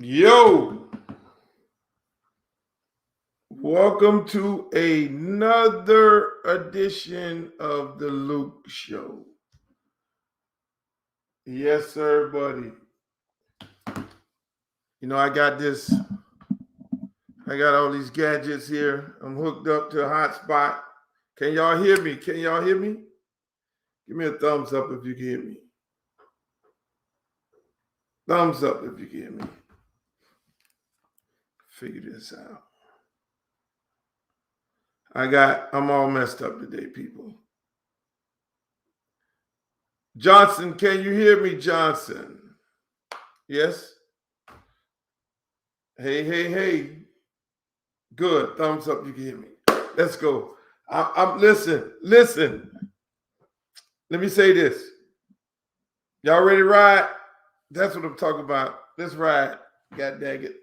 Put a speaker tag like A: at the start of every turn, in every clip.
A: Yo, welcome to another edition of the Luke Show. Yes, sir, buddy. I got all these gadgets here. I'm hooked up to a hotspot. Can y'all hear me? Can y'all hear me? Give me a thumbs up if you can hear me. Thumbs up if you can hear me. Figure this out. I'm all messed up today, people. Johnson, can you hear me, Johnson? Yes? Hey. Good. Thumbs up. You can hear me. Let's go. I'm listen. Let me say this. Y'all ready to ride? That's what I'm talking about. Let's ride. God dang it.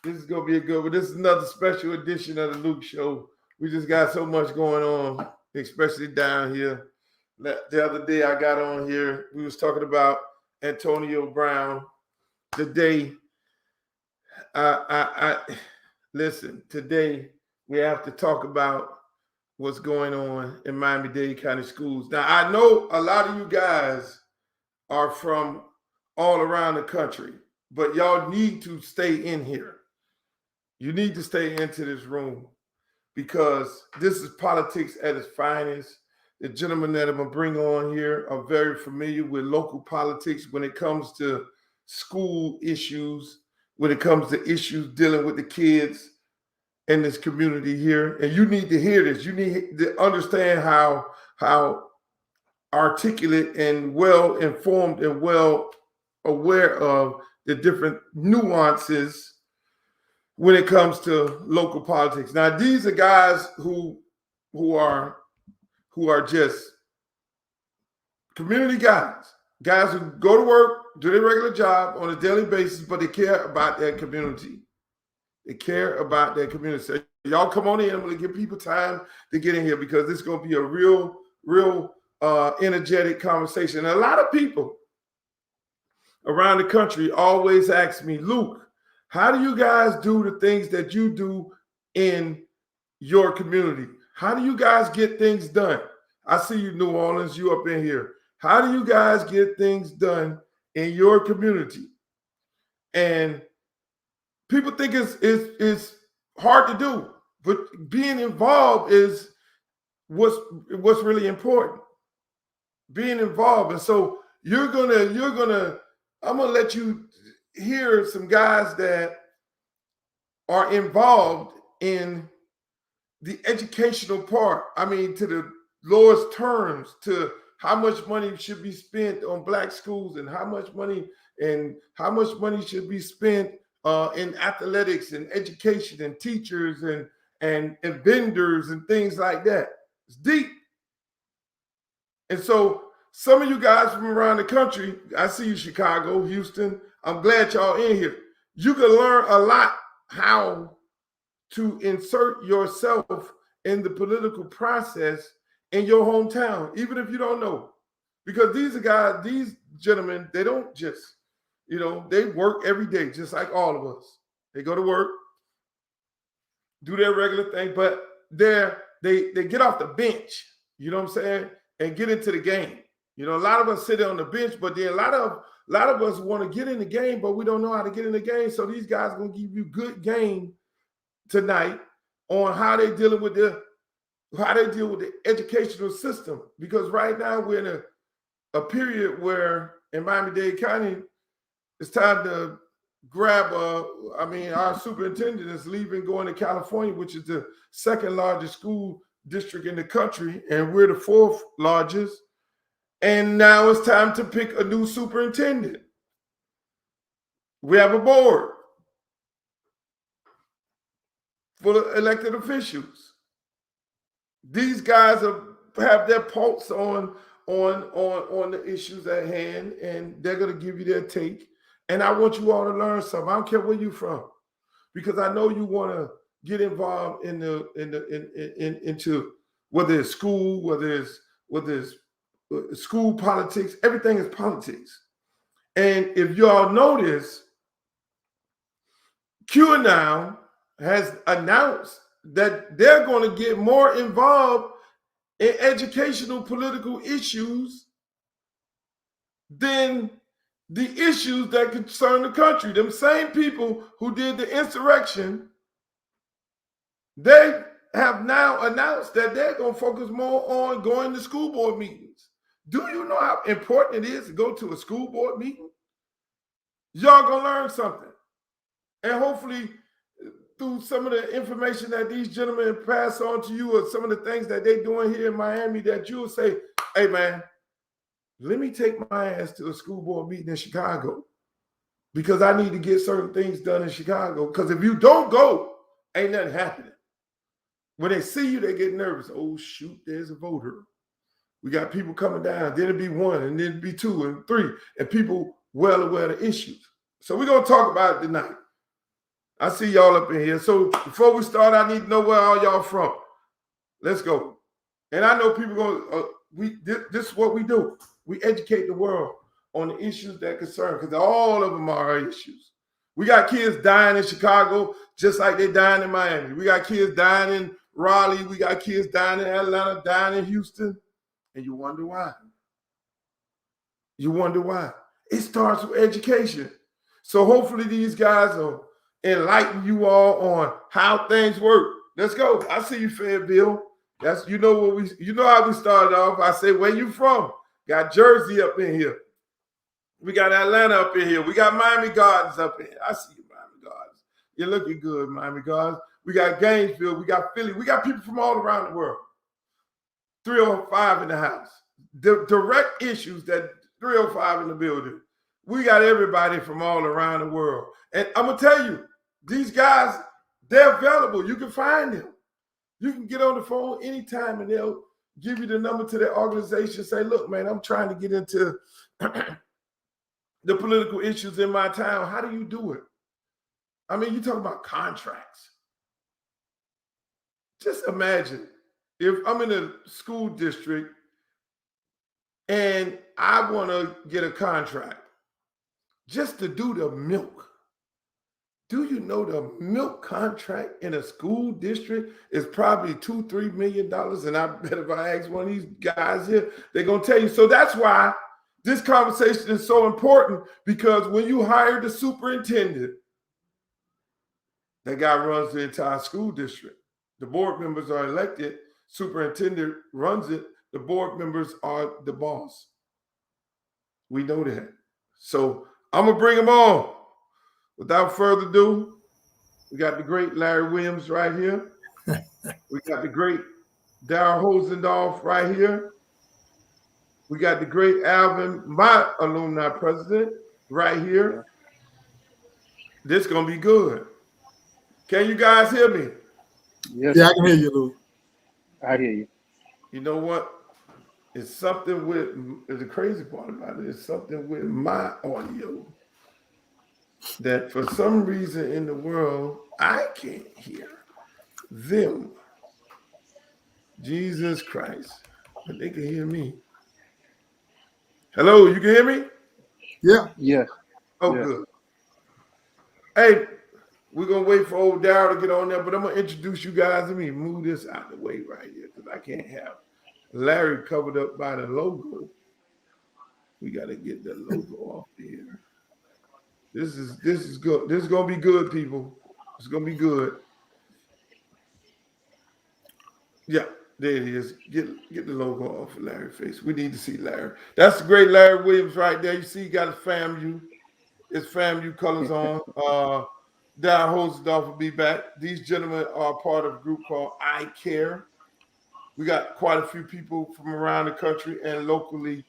A: This is gonna be a good one. This is another special edition of the Luke Show. We just got so much going on, especially down here. The other day I got on here, we was talking about Antonio Brown. Today, I listen, today we have to talk about what's going on in Miami Dade County schools. Now, I know a lot of you guys are from all around the country, but y'all need to stay in here. You need to stay into this room because this is politics at its finest. The gentlemen that I'm going to bring on here are very familiar with local politics when it comes to school issues, when it comes to issues dealing with the kids in this community here. And you need to hear this. You need to understand how articulate and well informed and well aware of the different nuances when it comes to local politics. Now, these are guys who are just community guys who go to work, do their regular job on a daily basis, but they care about their community. They care about their community. So y'all come on in. I'm going to give people time to get in here because this is going to be a real energetic conversation. And a lot of people around the country always ask me, Luke, how do you guys do the things that you do in your community? How do you guys get things done? I see you, New Orleans, you up in here. How do you guys get things done in your community? And people think it's hard to do, but being involved is what's really important. Being involved. And so I'm gonna let you hear some guys that are involved in the educational part. I mean, to the lowest terms, to how much money should be spent on black schools and how much money should be spent in athletics and education and teachers and vendors and things like that. It's deep. And so some of you guys from around the country, I see you, Chicago, Houston. I'm glad y'all in here. You can learn a lot how to insert yourself in the political process in your hometown, even if you don't know. Because these gentlemen, they don't just, they work every day, just like all of us. They go to work, do their regular thing, but they get off the bench, you know what I'm saying, and get into the game. A lot of us sit on the bench, but then a lot of us want to get in the game, but we don't know how to get in the game. So these guys are gonna give you good game tonight on how they deal with the educational system. Because right now we're in a period where in Miami-Dade County, it's time to grab our superintendent is leaving, going to California, which is the second largest school district in the country, and we're the fourth largest. And now it's time to pick a new superintendent. We have a board full of elected officials. These guys have their pulse on the issues at hand, and they're going to give you their take. And I want you all to learn something. I don't care where you're from, because I know you want to get involved into whether it's school, whether it's school politics. Everything is politics. And if y'all notice, QAnon has announced that they're going to get more involved in educational political issues than the issues that concern the country. Them same people who did the insurrection, they have now announced that they're going to focus more on going to school board meetings. Do you know how important it is to go to a school board meeting? Y'all going to learn something. And hopefully, through some of the information that these gentlemen pass on to you, or some of the things that they're doing here in Miami, that you'll say, hey, man, let me take my ass to a school board meeting in Chicago because I need to get certain things done in Chicago. Because if you don't go, ain't nothing happening. When they see you, they get nervous. Oh, shoot, there's a voter. We got people coming down. Then it'd be one, and then it'd be two and three, and people well aware of the issues. So we're going to talk about it tonight. I see y'all up in here. So before we start, I need to know where all y'all from. Let's go. And I know people going, this is what we do. We educate the world on the issues that concern, because all of them are our issues. We got kids dying in Chicago just like they dying in Miami. We got kids dying in Raleigh. We got kids dying in Atlanta, dying in Houston. And you wonder why. You wonder why. It starts with education. So hopefully these guys will enlighten you all on how things work. Let's go. I see you, Fayetteville. That's you know how we started off. I say, where you from? Got Jersey up in here. We got Atlanta up in here. We got Miami Gardens up in here. I see you, Miami Gardens. You're looking good, Miami Gardens. We got Gainesville. We got Philly. We got people from all around the world. 305 in the house. The direct issues that 305 in the building. We got everybody from all around the world. And I'm going to tell you, these guys, they're available. You can find them. You can get on the phone anytime and they'll give you the number to their organization. Say, look, man, I'm trying to get into the political issues in my town. How do you do it? I mean, you talk about contracts. Just imagine if I'm in a school district and I want to get a contract just to do the milk. Do you know the milk contract in a school district is probably $2-3 million? And I bet if I ask one of these guys here, they're going to tell you. So that's why this conversation is so important, because when you hire the superintendent, that guy runs the entire school district. The board members are elected. Superintendent runs it. The board members are the boss. We know that. So I'm going to bring them on. Without further ado, we got the great Larry Williams right here. We got the great Darryl Hosendorf right here. We got the great Alvin, my alumni president, right here. This is going to be good. Can you guys hear me?
B: Yes.
C: Yeah, I can hear you, Lou.
B: I hear you.
A: You know what? It's something with, the crazy part about it is something with my audio that for some reason in the world, I can't hear them. Jesus Christ. But they can hear me. Hello, you can hear me?
C: Yeah.
B: Yes.
A: Oh,
B: yes.
A: Good. Hey, we're going to wait for old Darryl to get on there, but I'm going to introduce you guys. Let me move this out of the way right here because I can't have Larry covered up by the logo. We got to get the logo off here. This is good. This is going to be good, people. It's going to be good. Yeah, there it is. Get the logo off of Larry's face. We need to see Larry. That's the great Larry Williams right there. You see he got his FAMU colors on. Darryl Hosendorf will be back. These gentlemen are part of a group called I Care. We got quite a few people from around the country and locally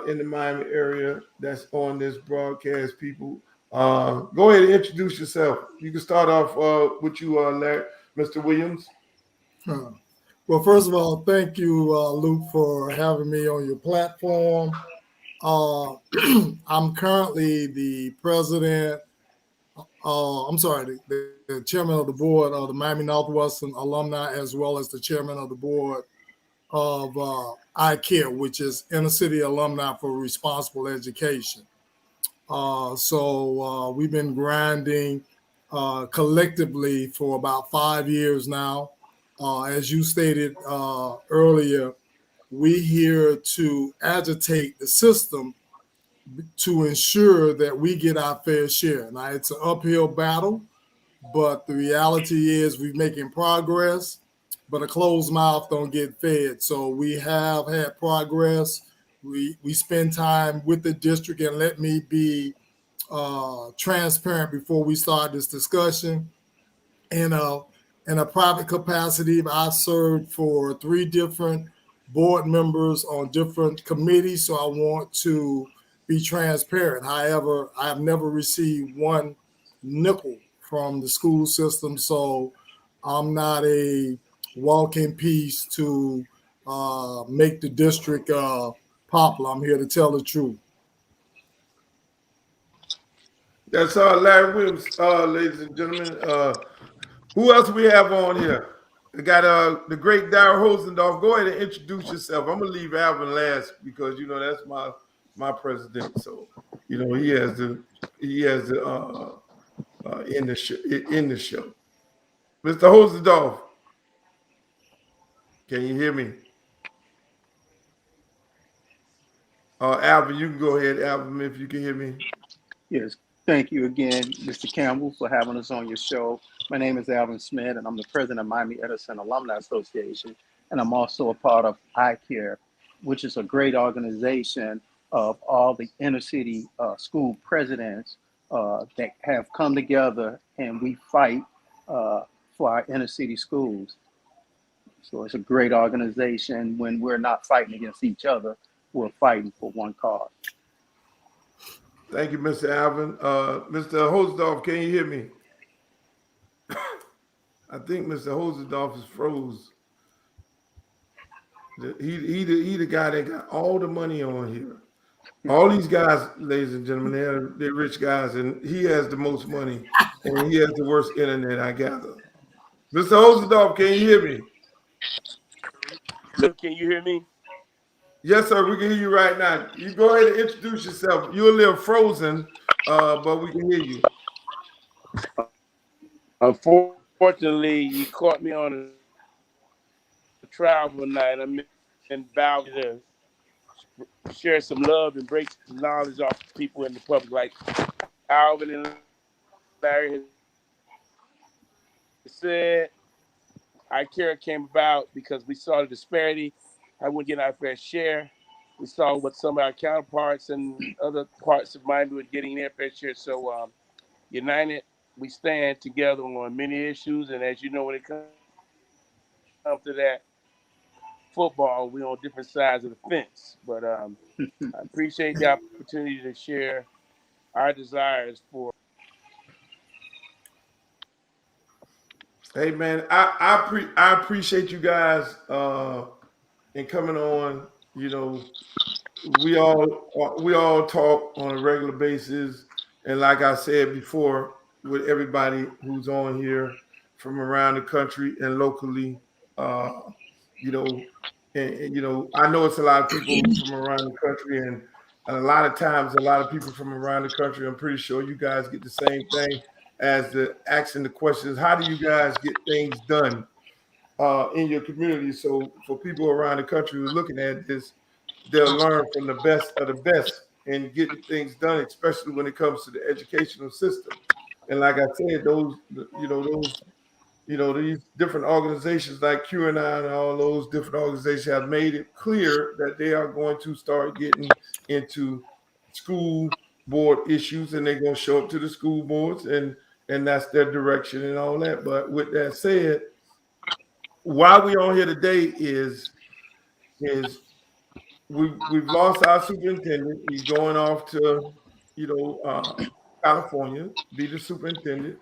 A: in the Miami area that's on this broadcast, people. Go ahead and introduce yourself. You can start off with you, Larry, Mr. Williams.
C: Well, first of all, thank you, Luke, for having me on your platform. I'm currently the president, the chairman of the board of the Miami Northwestern alumni, as well as the chairman of the board of I Care, which is Inner City Alumni for Responsible Education. So we've been grinding collectively for about 5 years now. As you stated earlier, we're here to agitate the system to ensure that we get our fair share. Now, it's an uphill battle, but the reality is we're making progress, but a closed mouth don't get fed. So we have had progress. We spend time with the district, and let me be transparent before we start this discussion. In a private capacity, I served for 3 different board members on different committees, so I want to be transparent. However, I have never received one nickel from the school system, so I'm not a walking piece to make the district popular. I'm here to tell the truth.
A: That's Larry Williams, ladies and gentlemen. Who else we have on here? We got the great Darrell Hosendorf. Go ahead and introduce yourself. I'm gonna leave Alvin last because that's my president. So he has the in the show. Mr. Hosendorf, can you hear me? Alvin, you can go ahead, Alvin, if you can hear me.
B: Yes. Thank you again, Mr. Campbell, for having us on your show. My name is Alvin Smith, and I'm the president of Miami Edison Alumni Association. And I'm also a part of iCare, which is a great organization of all the inner city school presidents that have come together, and we fight for our inner city schools. So it's a great organization. When we're not fighting against each other, we're fighting for one cause.
A: Thank you, Mr. Alvin. Mr. Hosendorf, can you hear me? I think Mr. Hosendorf is froze. He the guy that got all the money on here. All these guys, ladies and gentlemen, they're rich guys, and he has the most money, and he has the worst internet, I gather. Mr. Hosendorf, can you hear me?
D: Look, can you hear me?
A: Yes, sir. We can hear you right now. You go ahead and introduce yourself. You're a little frozen, but we can hear you.
D: Unfortunately, you caught me on a travel night. I'm in Valley to share some love and break some knowledge off people in the public, like Alvin and Larry has said. iCare came about because we saw the disparity. I wouldn't get our fair share. We saw what some of our counterparts and other parts of Miami were getting their fair share. So, united, we stand together on many issues. And as you know, when it comes to that football, we're on different sides of the fence. But I appreciate the opportunity to share our desires for.
A: Hey man, I appreciate you guys and coming on. We all talk on a regular basis, and like I said before, with everybody who's on here from around the country and locally, you know, and I know it's a lot of people from around the country, and a lot of times, a lot of people from around the country. I'm pretty sure you guys get the same thing as the asking the questions. How do you guys get things done in your community? So for people around the country who are looking at this, they'll learn from the best of the best in getting things done, especially when it comes to the educational system. And like I said, these different organizations like QAnon and all those different organizations have made it clear that they are going to start getting into school board issues, and they're going to show up to the school boards, and that's their direction and all that. But with that said, why we on here today is we've lost our superintendent. He's going off to California, be the superintendent.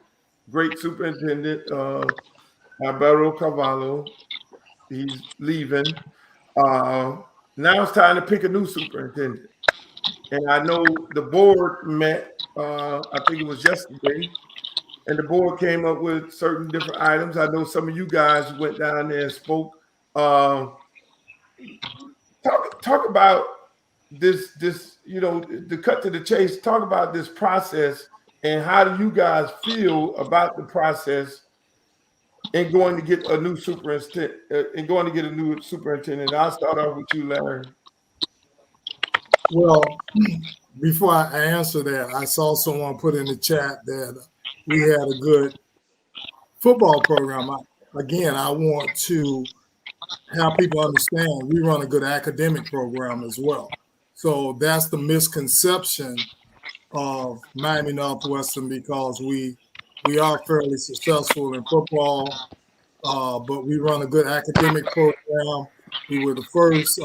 A: Great superintendent, Alberto Carvalho. He's leaving. Now it's time to pick a new superintendent. And I know the board met, I think it was yesterday, and the board came up with certain different items. I know some of you guys went down there and spoke. Talk about this, to cut to the chase, talk about this process And how do you guys feel about the process and going to get a new superintendent? I'll start off with you, Larry.
C: Well, before I answer that, I saw someone put in the chat that we had a good football program. Again, I want to have people understand we run a good academic program as well. So that's the misconception of Miami Northwestern, because we are fairly successful in football, but we run a good academic program. We were the first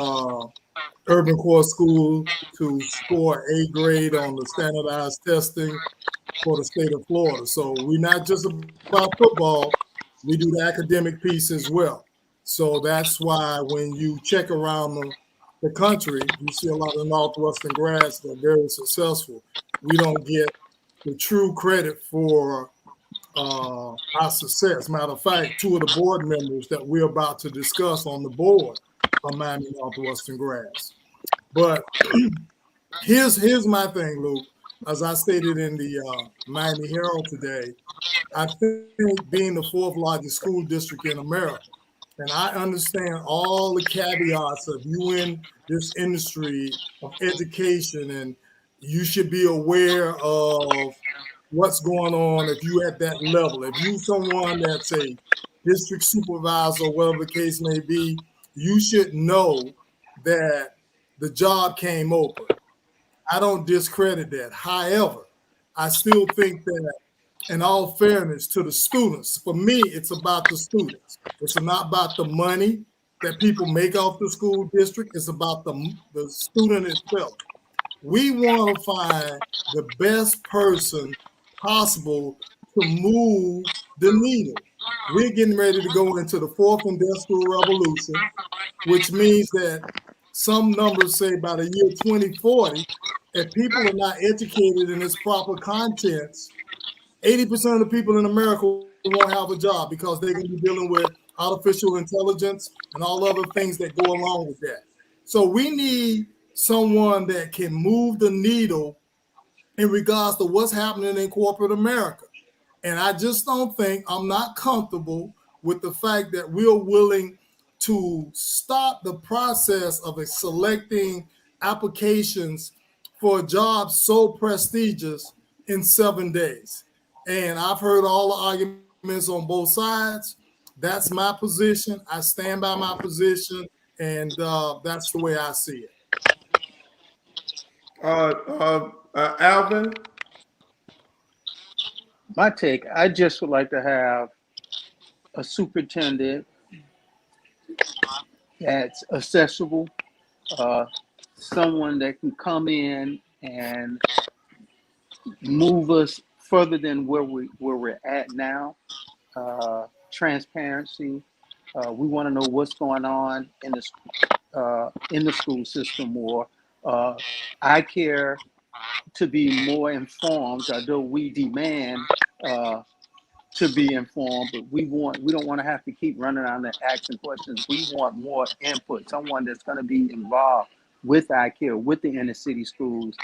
C: urban core school to score A grade on the standardized testing for the state of Florida. So we're not just about football, we do the academic piece as well. So that's why when you check around the country, you see a lot of Northwestern grads that are very successful. We don't get the true credit for our success. Matter of fact, two of the board members that we're about to discuss on the board are Miami Northwestern grads. But here's my thing, Luke. As I stated in the Miami Herald today, I think being the fourth largest school district in America, and I understand all the caveats of you in this industry of education, and you should be aware of what's going on if you at that level. If you someone that's a district supervisor or whatever the case may be, you should know that the job came open. I don't discredit that. However, I still think that, in all fairness to the students, for me, it's about the students. It's not about the money that people make off the school district. It's about the student itself. We want to find the best person possible to move the needle. We're getting ready to go into the fourth industrial revolution, which means that some numbers say by the year 2040, if people are not educated in its proper contents, 80% of the people in America won't have a job because they're going to be dealing with artificial intelligence and all other things that go along with that. So we need someone that can move the needle in regards to what's happening in corporate America. And I just don't think, I'm not comfortable with the fact that we're willing to stop the process of selecting applications for jobs so prestigious in 7 days. And I've heard all the arguments on both sides. That's my position. I stand by my position, and that's the way I see it.
A: Alvin.
B: My take, I just would like to have a superintendent that's accessible, uh, someone that can come in and move us further than where we're at now. Transparency. We want to know what's going on in the school system more. I care to be more informed, although we demand to be informed, but we don't want to have to keep running around and asking questions. We want more input, someone that's going to be involved with ICARE, with the inner city schools.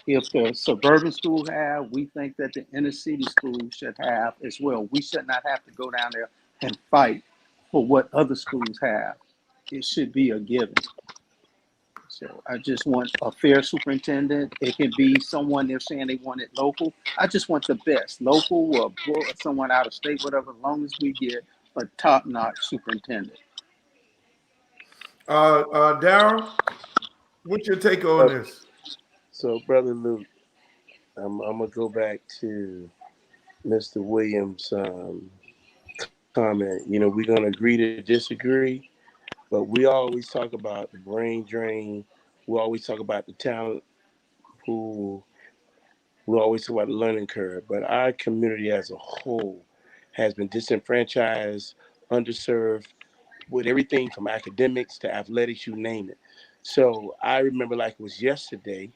B: If the suburban schools have, we think that the inner city schools should have as well. We should not have to go down there and fight for what other schools have. It should be a given. So I just want a fair superintendent. It can be someone they're saying they want it local. I just want the best, local or someone out of state, whatever, as long as we get a top-notch superintendent.
A: Daryl, what's your take on this?
D: So, Brother Luke, I'm going to go back to Mr. Williams' comment. You know, we're going to agree to disagree, but we always talk about the brain drain. We always talk about the talent pool. We always talk about the learning curve. But our community as a whole has been disenfranchised, underserved, with everything from academics to athletics, you name it. So I remember like it was yesterday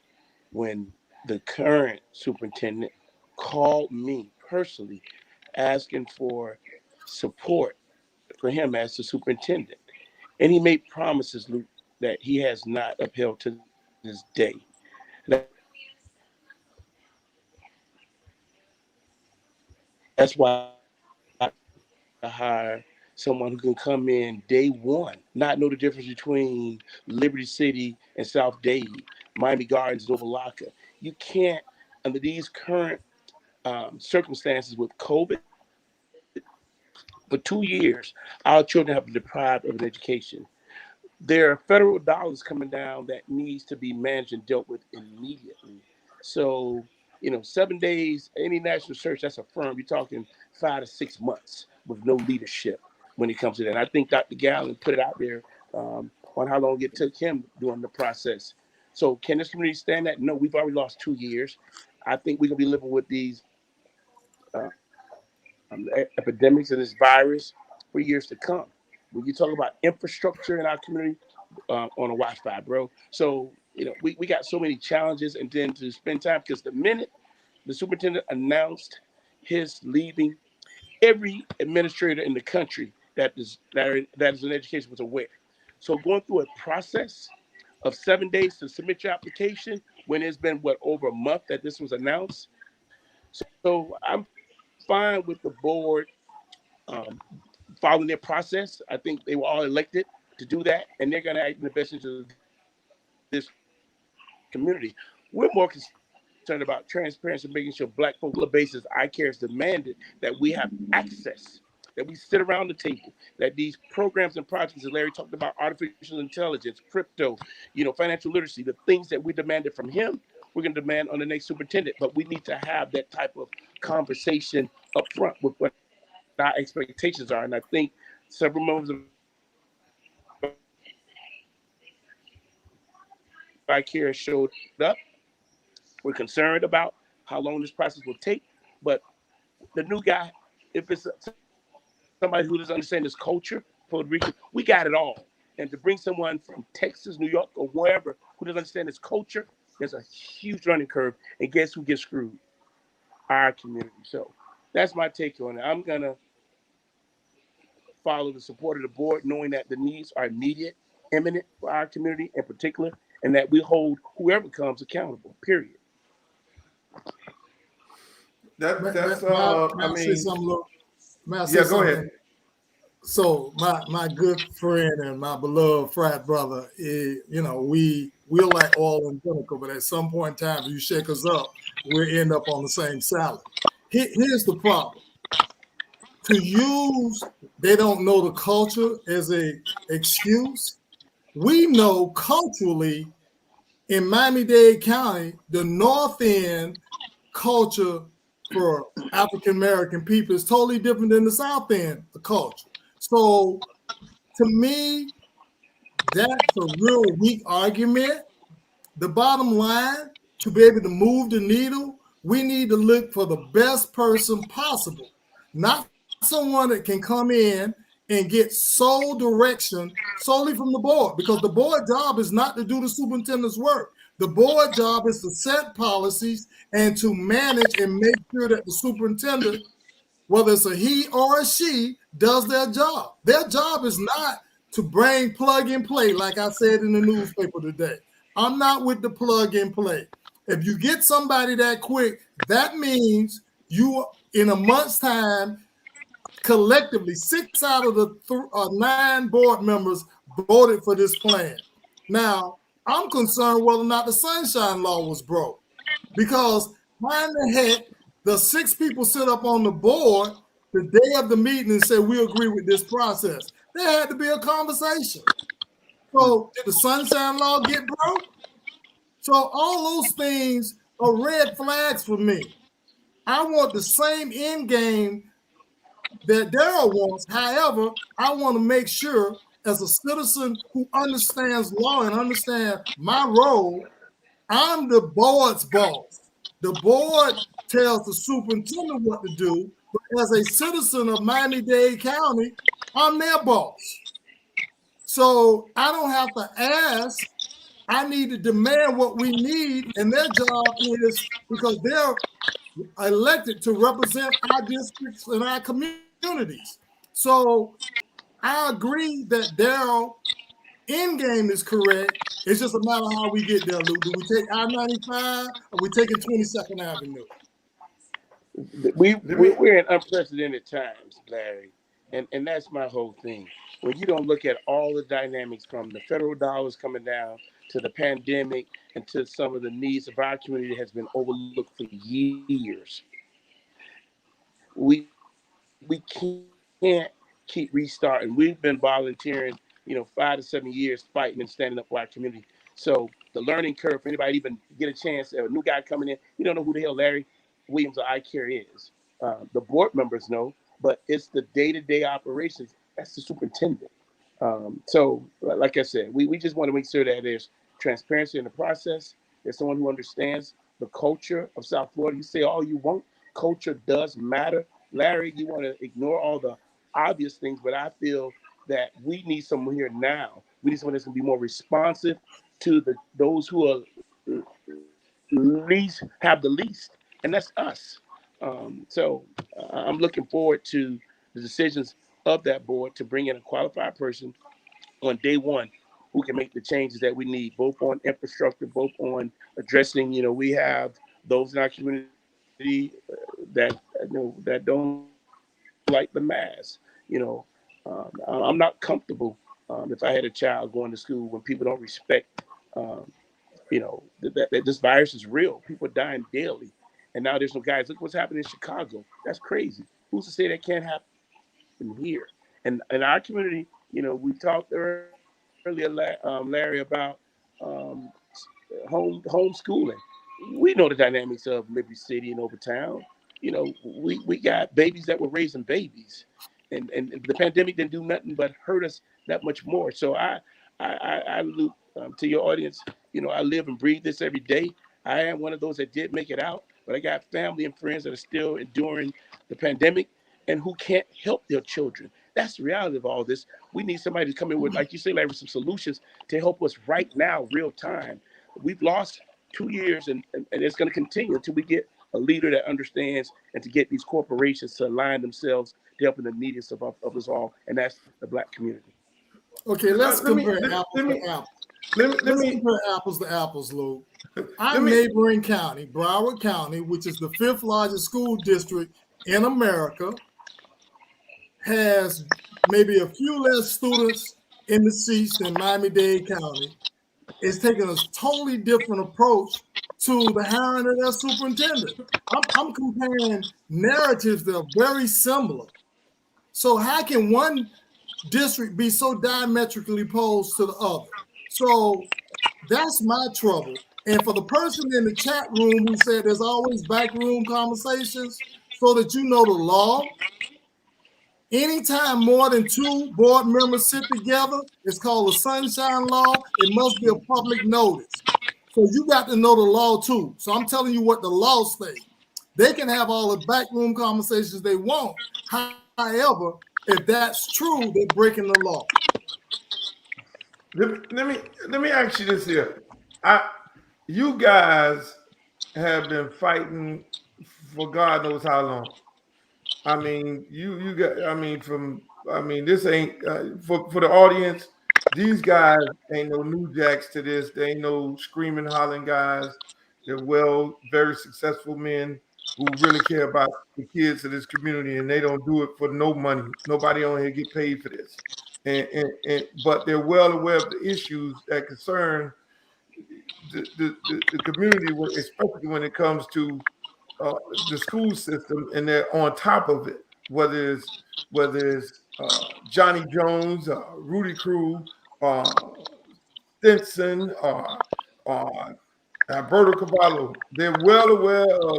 D: when the current superintendent called me personally asking for support for him as the superintendent. And he made promises, Luke, that he has not upheld to this day. And I think that's a testament to his character That's why I hire someone who can come in day one, not know the difference between Liberty City and South Dade, Miami Gardens and Ovalaka. You can't, under these current circumstances with COVID, for 2 years, our children have been deprived of an education. There are federal dollars coming down that needs to be managed and dealt with immediately. So, 7 days, any national search, that's a firm. You're talking 5 to 6 months with no leadership when it comes to that. And I think Dr. Gallen put it out there on how long it took him during the process. So can this community stand that? No, we've already lost 2 years. I think we're going to be living with these epidemics and this virus for years to come. When you talk about infrastructure in our community, on a Wi-Fi, bro. So, we got so many challenges, and then to spend time, because the minute the superintendent announced his leaving, every administrator in the country that is in education was aware. So going through a process of 7 days to submit your application when it's been over a month that this was announced. So I'm fine with the board um, following their process. I think they were all elected to do that, and they're going to act in the best interest of this community. We're more concerned about transparency, making sure Black folk on a regular basis, I care is demanded that we have access, that we sit around the table, that these programs and projects that Larry talked about, artificial intelligence, crypto, financial literacy, the things that we demanded from him, we're going to demand on the next superintendent. But we need to have that type of conversation up front with what our expectations are. And I think several members of our community I care showed up. We're concerned about how long this process will take. But the new guy, if it's somebody who doesn't understand this culture, Puerto Rico, we got it all. And to bring someone from Texas, New York, or wherever who doesn't understand this culture, there's a huge learning curve. And guess who gets screwed? Our community. So that's my take on it. I'm going to follow the support of the board, knowing that the needs are immediate, imminent for our community in particular, and that we hold whoever comes accountable, period.
A: That's
C: May
A: I
C: I say
A: mean,
C: something? May I say
A: yeah, go
C: something?
A: ahead.
C: So my good friend and my beloved frat brother, we're like oil and vinegar, but at some point in time, if you shake us up, we'll end up on the same salad. Here's the problem. To use they don't know the culture as a excuse, we know culturally in Miami-Dade County, the North End culture for African American people is totally different than the South End culture. So to me, that's a real weak argument. The bottom line, to be able to move the needle, we need to look for the best person possible, not someone that can come in and get sole direction solely from the board, because the board job is not to do the superintendent's work. The board job is to set policies and to manage and make sure that the superintendent, whether it's a he or a she, does their job. Their job is not to bring plug and play, like I said in the newspaper today. I'm not with the plug and play. If you get somebody that quick, that means you, in a month's time, collectively, 6 out of the 9 board members voted for this plan. Now, I'm concerned whether or not the Sunshine Law was broke, because why in the heck the 6 people sit up on the board the day of the meeting and say we agree with this process? There had to be a conversation. So did the Sunshine Law get broke? So all those things are red flags for me. I want the same end game that Daryl wants. However, I want to make sure, as a citizen who understands law and understands my role, I'm the board's boss. The board tells the superintendent what to do, but as a citizen of Miami-Dade County, I'm their boss. So I don't have to ask. I need to demand what we need, and their job is, because they're elected to represent our districts and our communities. So I agree that Daryl end game is correct. It's just a matter of how we get there, Luke. Do we take I-95 or we taking 22nd Avenue?
D: We're in unprecedented times, Larry, and that's my whole thing. When you don't look at all the dynamics from the federal dollars coming down to the pandemic and to some of the needs of our community that has been overlooked for years, we can't keep restarting. We've been volunteering, 5 to 7 years, fighting and standing up for our community. So the learning curve for anybody even get a chance, a new guy coming in, you don't know who the hell Larry Williams or iCare is. The board members know, but it's the day-to-day operations. That's the superintendent. So, like I said, we just want to make sure that there's transparency in the process. There's someone who understands the culture of South Florida. You say all you want, culture does matter. Larry, you want to ignore all the obvious things, but I feel that we need someone here now. We need someone that's going to be more responsive to those who are least have the least, and that's us. So I'm looking forward to the decisions of that board to bring in a qualified person on day one who can make the changes that we need, both on infrastructure, both on addressing. We have those in our community that don't like the mask. I'm not comfortable if I had a child going to school when people don't respect. Um, that this virus is real. People are dying daily, and now there's no guys. Look what's happening in Chicago. That's crazy. Who's to say that can't happen here? And in our community, we talked earlier, Larry, about um, homeschooling. We know the dynamics of Liberty City and Overtown. We got babies that were raising babies, and the pandemic didn't do nothing but hurt us that much more. So I look to your audience. I live and breathe this every day. I am one of those that did make it out, but I got family and friends that are still enduring the pandemic and who can't help their children. That's the reality of all this. We need somebody to come in with, like you say, Larry, some solutions to help us right now, real time. We've lost 2 years, and it's going to continue until we get a leader that understands and to get these corporations to align themselves to helping the neediest of us all, and that's the Black community.
C: Okay, let's
A: Let me
C: compare
A: let,
C: apples
A: let me
C: to apples.
A: let, let
C: Let's
A: me
C: compare apples to apples, Lou. Our
A: let me
C: neighboring county, Broward County, which is the fifth largest school district in America, has maybe a few less students in the seats than Miami-Dade County. It's taking a totally different approach to the hiring of their superintendent. I'm comparing narratives that are very similar. So how can one district be so diametrically opposed to the other? So that's my trouble. And for the person in the chat room who said there's always backroom conversations, so that you know the law, anytime more than two board members sit together, it's called a sunshine law. It must be a public notice. So you got to know the law too. So I'm telling you what the law states. They can have all the backroom conversations they want. However, if that's true, they're breaking the law.
A: let me ask you this here. You guys have been fighting for God knows how long. I mean, you got. I mean, this ain't for the audience. These guys ain't no new jacks to this. They ain't no screaming, hollering guys. They're very successful men who really care about the kids of this community, and they don't do it for no money. Nobody on here get paid for this, but they're well aware of the issues that concern the community, especially when it comes to uh, the school system, and they're on top of it. Whether it's Johnny Jones, Rudy Crew, Stinson, uh, Alberto Cavallo, they're well aware of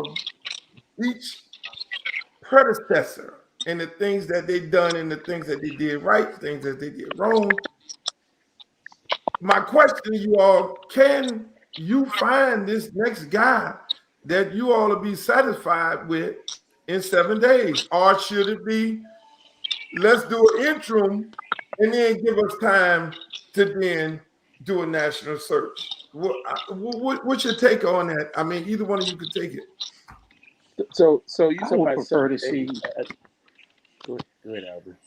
A: each predecessor and the things that they've done and the things that they did right, things that they did wrong. My question to you all: can you find this next guy that you all will be satisfied with in 7 days? Or should it be, let's do an interim and then give us time to then do a national search? What's your take on that? I mean, either one of you could take it.
D: So you
B: I
D: talk
B: would
D: about
B: prefer to
D: 7 days.
B: see.
D: Go ahead, Albert.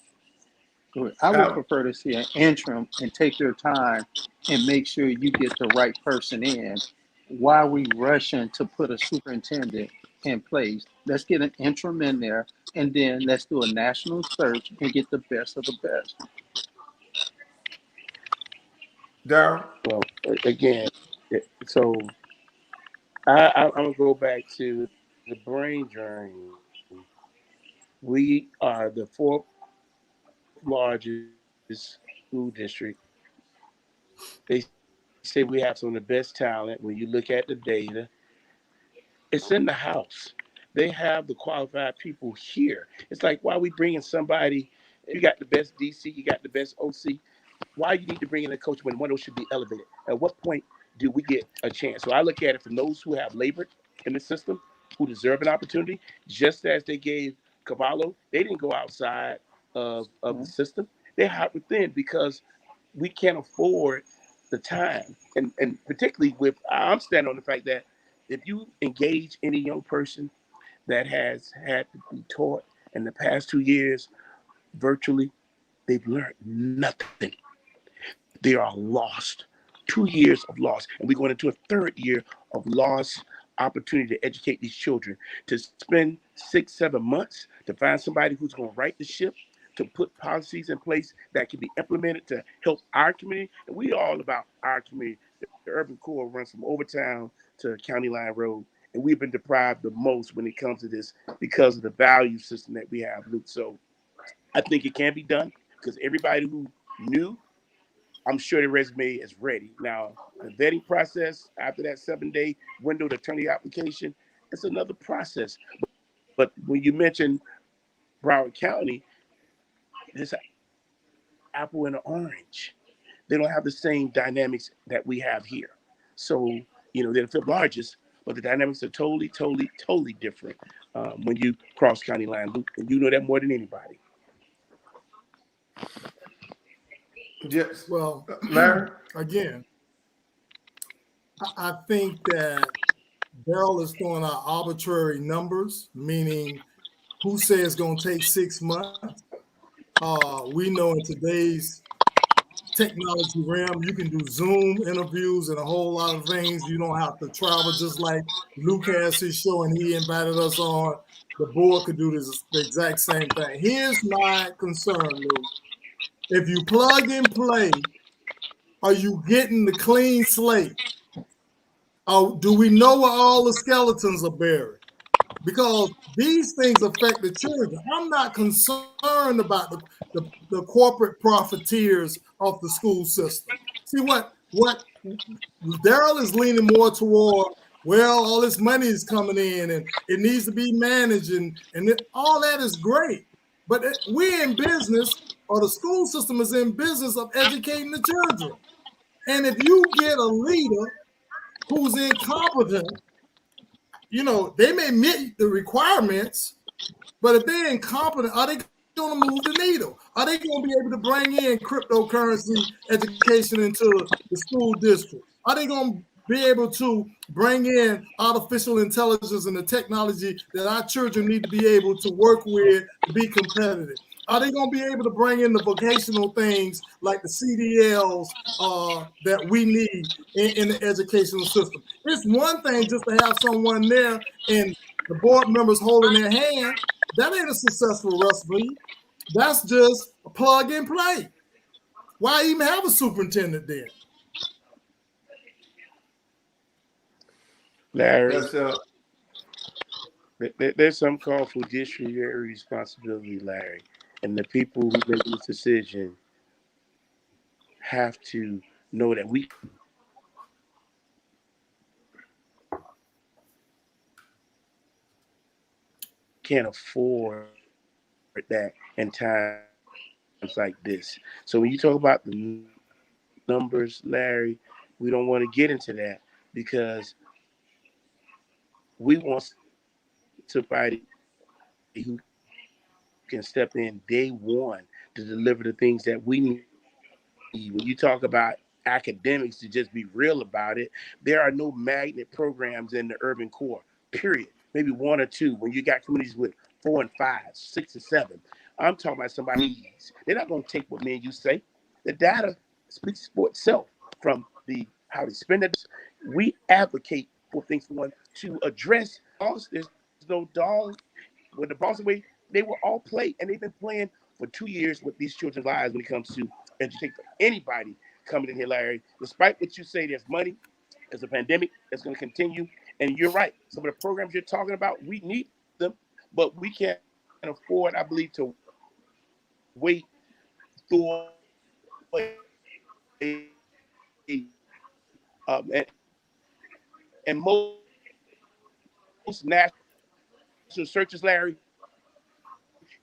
B: I would
A: Al?
B: prefer to see an interim and take your time and make sure you get the right person in. Why are we rushing to put a superintendent in place. Let's get an interim in there, and then let's do a national search and get the best of the best.
A: Daryl?
D: Well, again, so I'm gonna go back to the brain drain. We are the fourth largest school district. They say we have some of the best talent. When you look at the data, it's in the house. They have the qualified people here. It's like, why are we bringing somebody? You got the best DC, you got the best OC. Why you need to bring in a coach when one of those should be elevated? At what point do we get a chance? So I look at it from those who have labored in the system, who deserve an opportunity, just as they gave Cavallo. They didn't go outside of the system. They hopped within because we can't afford the time. And particularly with, I'm standing on the fact that if you engage any young person that has had to be taught in the past 2 years virtually, they've learned nothing. They are lost. 2 years of loss. And we're going into a third year of lost opportunity to educate these children, to spend 6, 7 months to find somebody who's going to right the ship, to put policies in place that can be implemented to help our community. And we all about our community. The urban core runs from Overtown to County Line Road. And we've been deprived the most when it comes to this because of the value system that we have, Luke. So I think it can be done because everybody who knew, I'm sure the resume is ready. Now, the vetting process after that 7-day window to turn the application, it's another process. But when you mention Broward County, there's an apple and an orange. They don't have the same dynamics that we have here. So, they're the fifth largest, but the dynamics are totally, totally, totally different when you cross county line, Luke, and you know that more than anybody.
A: Yes.
C: Well,
A: Larry?
C: again, I think that Daryl is throwing out arbitrary numbers, meaning who says it's going to take 6 months. We know in today's technology realm, you can do Zoom interviews and a whole lot of things. You don't have to travel, just like Luke has his show and he invited us on. The board could do the exact same thing. Here's my concern, Luke. If you plug and play, are you getting the clean slate? Do we know where all the skeletons are buried? Because these things affect the children. I'm not concerned about the corporate profiteers of the school system. See what Daryl is leaning more toward, well, all this money is coming in and it needs to be managed and all that is great. But we're in business, or the school system is in business of educating the children. And if you get a leader who's incompetent, they may meet the requirements, but if they're incompetent, are they going to move the needle? Are they going to be able to bring in cryptocurrency education into the school district? Are they going to be able to bring in artificial intelligence and the technology that our children need to be able to work with to be competitive? Are they going to be able to bring in the vocational things like the CDLs that we need in the educational system? It's one thing just to have someone there and the board members holding their hand. That ain't a successful recipe. That's just a plug and play. Why even have a superintendent then?
D: Larry,
A: That's
D: there's some call for distributionary responsibility, Larry. And the people who make this decision have to know that we can't afford that in times like this. So when you talk about the numbers, Larry, we don't want to get into that because we want somebody who can step in day one to deliver the things that we need. When you talk about academics, to just be real about it, there are no magnet programs in the urban core, period. Maybe one or two when you got communities with 4 and 5, 6 and 7. I'm talking about somebody, they're not going to take what me and you say. The data speaks for itself from the how they spend it. We advocate for things for one to address all this no dog. When the boss away, they will all play, and they've been playing for 2 years with these children's lives when it comes to educate for anybody coming in here, Larry. Despite what you say, there's money, there's a pandemic that's going to continue, and you're right. Some of the programs you're talking about, we need them, but we can't afford, I believe, to wait through and most national searches, Larry,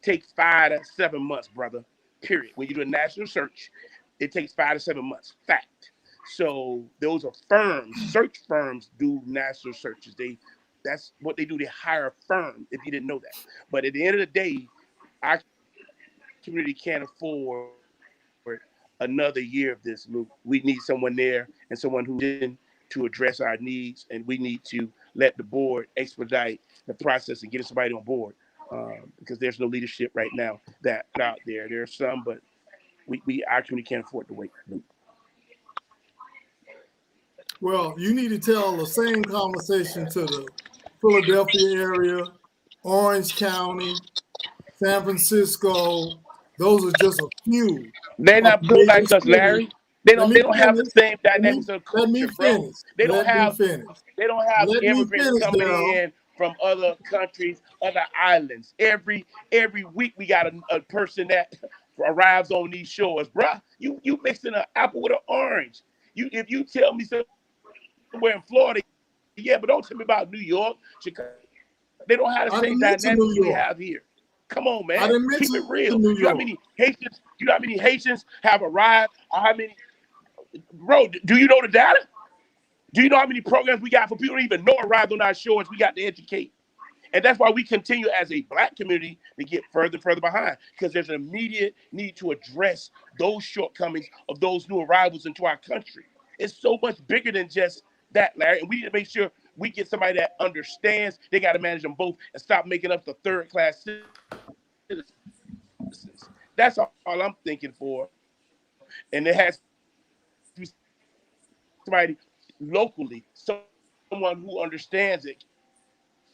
D: take 5 to 7 months, brother. Period. When you do a national search, it takes 5 to 7 months. Fact. So those are firms, search firms do national searches. That's what they do. They hire a firm, if you didn't know that. But at the end of the day, our community can't afford another year of this, Luke. We need someone there and someone who's in to address our needs, and we need to let the board expedite the process and getting somebody on board, because there's no leadership right now that out there. There are some, but we our community can't afford to wait, Luke.
C: Well, you need to tell the same conversation to the Philadelphia area, Orange County, San Francisco. Those are just a few
D: They're
C: of
D: not
C: the
D: built
C: major
D: like us,
C: cities.
D: Larry. They
C: Let
D: don't
C: me
D: they don't have the
C: finish.
D: same dynamics of
C: Let me
D: culture, bro.
C: finish.
D: They don't
C: Let me
D: have
C: finish.
D: they don't have
C: Let me
D: immigrants
C: finish,
D: coming
C: Daryl.
D: in from other countries, other islands. Every week we got a person that arrives on these shores, bruh. You mixing an apple with an orange. If you tell me somewhere in Florida, yeah, but don't tell me about New York, Chicago. They don't have the
C: I
D: same
C: didn't mention
D: dynamics
C: New
D: we
C: York.
D: have here. Come on,
C: I
D: man.
C: didn't
D: Keep
C: mention
D: it real.
C: New
D: You know how
C: York.
D: many Haitians? You know how many Haitians have arrived? Or how many? Bro, do you know the data? Do you know how many programs we got for people who don't even know arrived on our shores? We got to educate. And that's why we continue as a black community to get further and further behind, because there's an immediate need to address those shortcomings of those new arrivals into our country. It's so much bigger than just that, Larry. And we need to make sure we get somebody that understands they got to manage them both and stop making us the third class citizens. That's all I'm thinking for. And it has to be somebody locally, someone who understands it.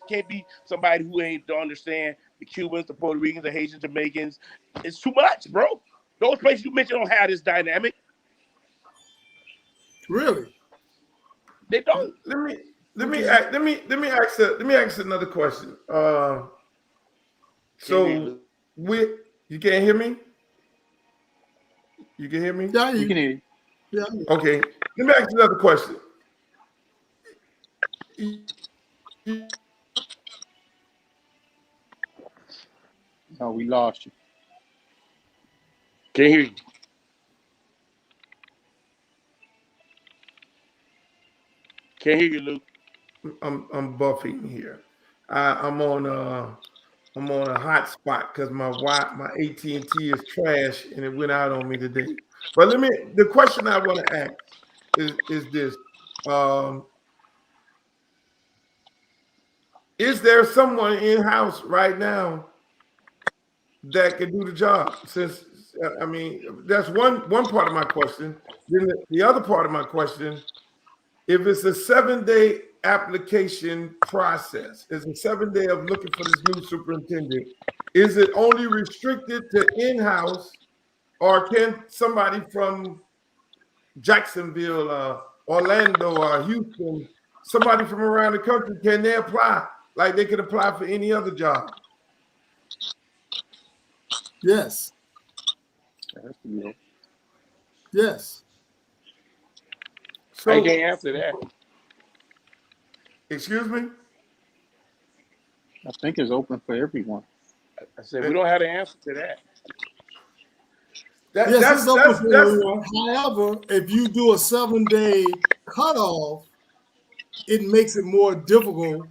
D: Can't be somebody who ain't don't understand the Cubans, the Puerto Ricans, the Haitians, Jamaicans. It's too much, bro. Those places you mentioned don't have this dynamic.
C: Really?
D: They don't.
A: Let me
C: Okay.
A: let me ask another question.
D: Can't hear
A: So
D: you.
A: we you can't hear me? You can hear me?
C: Yeah,
B: We can hear you.
C: yeah.
A: Okay. Let me ask you another question.
B: No, we lost you.
D: Can't hear you. Can't hear you, Luke.
A: I'm buffing here. I'm on a hot spot because my AT&T is trash and it went out on me today. But the question I want to ask is this: um, is there someone in house right now that can do the job? Since I mean, that's one part of my question. Then the other part of my question: if it's a 7-day application process, it's a 7-day of looking for this new superintendent. Is it only restricted to in-house, or can somebody from Jacksonville, Orlando, or Houston, somebody from around the country, can they apply like they could apply for any other job?
C: Yes.
B: That's the deal.
C: Yes.
D: I
A: So,
D: can't answer that.
A: excuse me.
B: I think it's open for everyone.
D: I said we don't have the answer to that.
A: That
C: Yes, it's open for
A: that's
C: everyone. However, if you do a 7-day cutoff, it makes it more difficult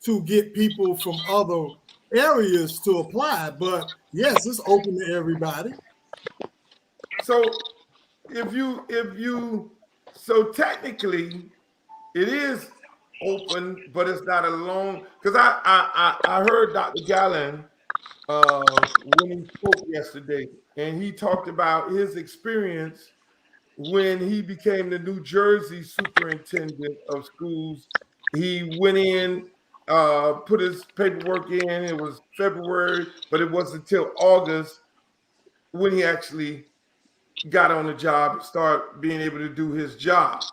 C: to get people from other areas to apply. But yes, it's open to everybody.
A: so if you so technically it is open, but it's not a long because I heard Dr. Gallen when he spoke yesterday, and he talked about his experience when he became the New Jersey superintendent of schools. He went in put his paperwork in. It was February, but it wasn't until August when he actually got on the job and started being able to do his job.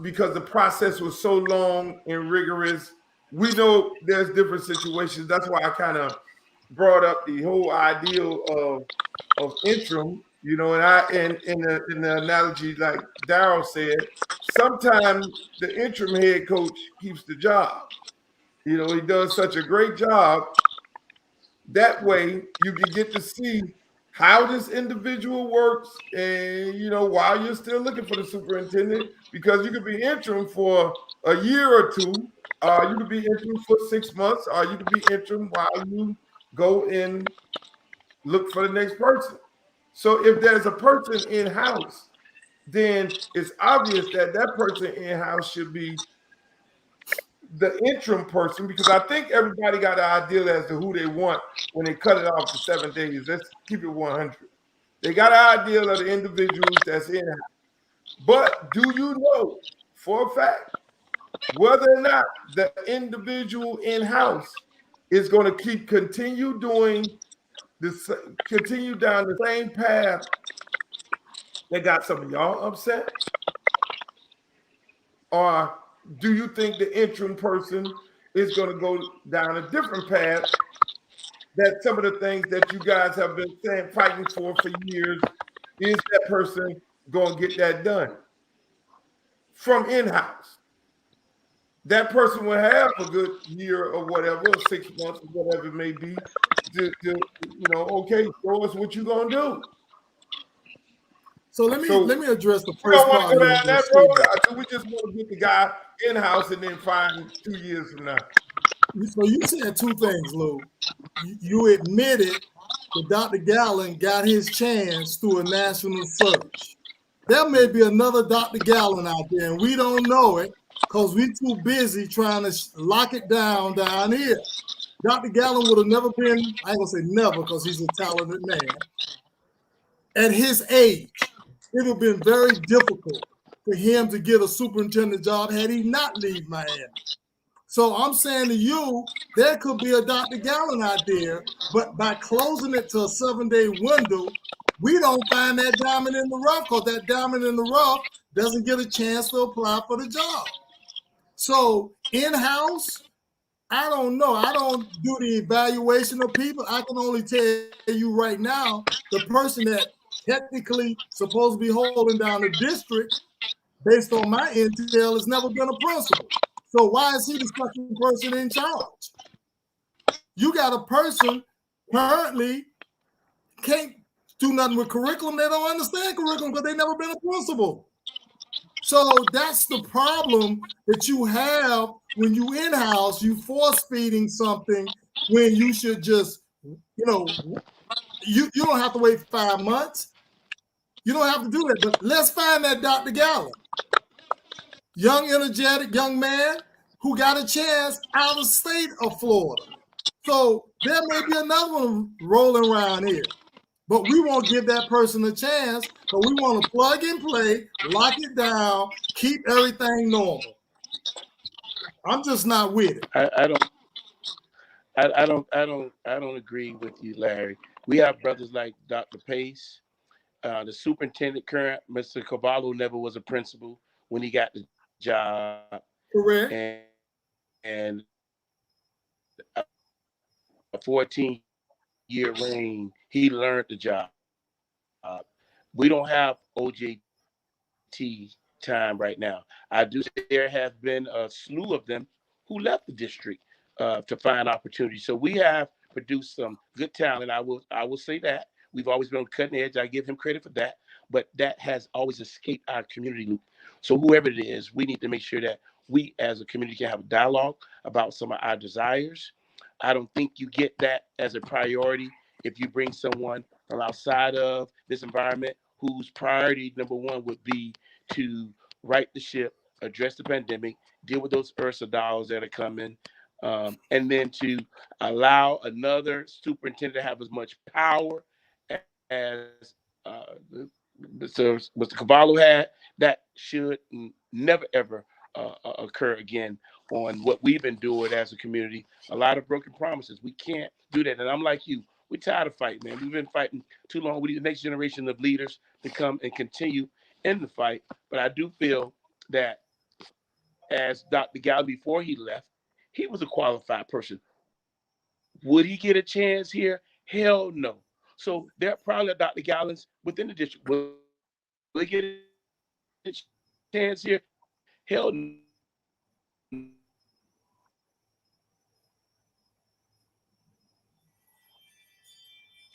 A: Because the process was so long and rigorous. We know there's different situations. That's why I kind of brought up the whole ideal of interim, and in the analogy, like Daryl said, sometimes the interim head coach keeps the job. He does such a great job. That way you can get to see how this individual works, and while you're still looking for the superintendent, because you could be interim for a year or two, you could be interim for 6 months, or you could be interim while you go and look for the next person. So if there's a person in-house, then it's obvious that that person in-house should be the interim person, because I think everybody got an idea as to who they want when they cut it off to 7 days. Let's keep it 100. They got an idea of the individuals that's in house. But do you know for a fact whether or not the individual in house is going to continue down the same path that got some of y'all upset? Or do you think the interim person is going to go down a different path, that some of the things that you guys have been fighting for years, is that person going to get that done from in-house? That person will have a good year or whatever, 6 months or whatever it may be, okay, show us what you're going to do.
C: So let me address the
A: We
C: first
A: don't want
C: part
A: to
C: of
A: go
C: your
A: down that
C: statement.
A: road. I think we just want to get the guy in-house and then find 2 years from now.
C: So you said two things, Lou. You admitted that Dr. Gallen got his chance through a national search. There may be another Dr. Gallen out there, and we don't know it because we're too busy trying to lock it down here. Dr. Gallen would have never been, I ain't gonna say never because he's a talented man. At his age, it would have been very difficult for him to get a superintendent job had he not leave Miami. So I'm saying to you, there could be a Dr. Gallen out there, but by closing it to a 7-day window, we don't find that diamond in the rough, because that diamond in the rough doesn't get a chance to apply for the job. So in-house, I don't know. I don't do the evaluation of people. I can only tell you right now, the person that technically supposed to be holding down the district, based on my intel, has never been a principal. So why is he the second person in charge? You got a person currently can't do nothing with curriculum. They don't understand curriculum because they've never been a principal. So that's the problem that you have when you in-house, you force feeding something when you should just, you don't have to wait 5 months. You don't have to do that. But let's find that Dr. Gallen. Young, energetic young man who got a chance out of state of Florida. So there may be another one rolling around here, but we won't give that person a chance, but we want to plug and play, lock it down, keep everything normal. I'm just not with it.
D: I don't agree with you, Larry. We have brothers like Dr. Pace, the superintendent current, Mr. Cavallo never was a principal when he got the job.
C: Correct.
D: And a 14-year reign, he learned the job. We don't have OJT time right now. I do say there have been a slew of them who left the district to find opportunities. So we have produced some good talent. I will say that. We've always been on the cutting edge. I give him credit for that. But that has always escaped our community loop. So whoever it is, we need to make sure that we as a community can have a dialogue about some of our desires. I don't think you get that as a priority if you bring someone from outside of this environment whose priority number one would be to right the ship, address the pandemic, deal with those Ursa dolls that are coming, and then to allow another superintendent to have as much power as Mr. Cavallo had. That should never, ever occur again on what we've been doing as a community. A lot of broken promises. We can't do that. And I'm like you. We're tired of fighting, man. We've been fighting too long. We need the next generation of leaders to come and continue in the fight. But I do feel that as Dr. Gallo, before he left, he was a qualified person. Would he get a chance here? Hell no. So there are probably Dr. Gallons within the district. Will he get a chance here? Hell no.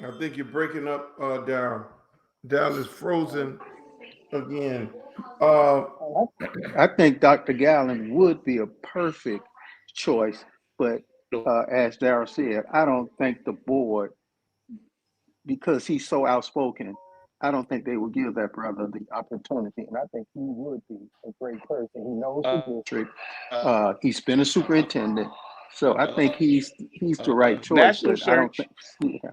A: I think you're breaking up, Darryl. Darryl is frozen again.
B: I think Dr. Gallen would be a perfect choice, but as Darryl said, I don't think the board, because he's so outspoken, I don't think they would give that brother the opportunity. And I think he would be a great person. He knows the district. He's been a superintendent, so I think he's the right choice.
D: National
B: But I don't
D: search.
B: think. Yeah.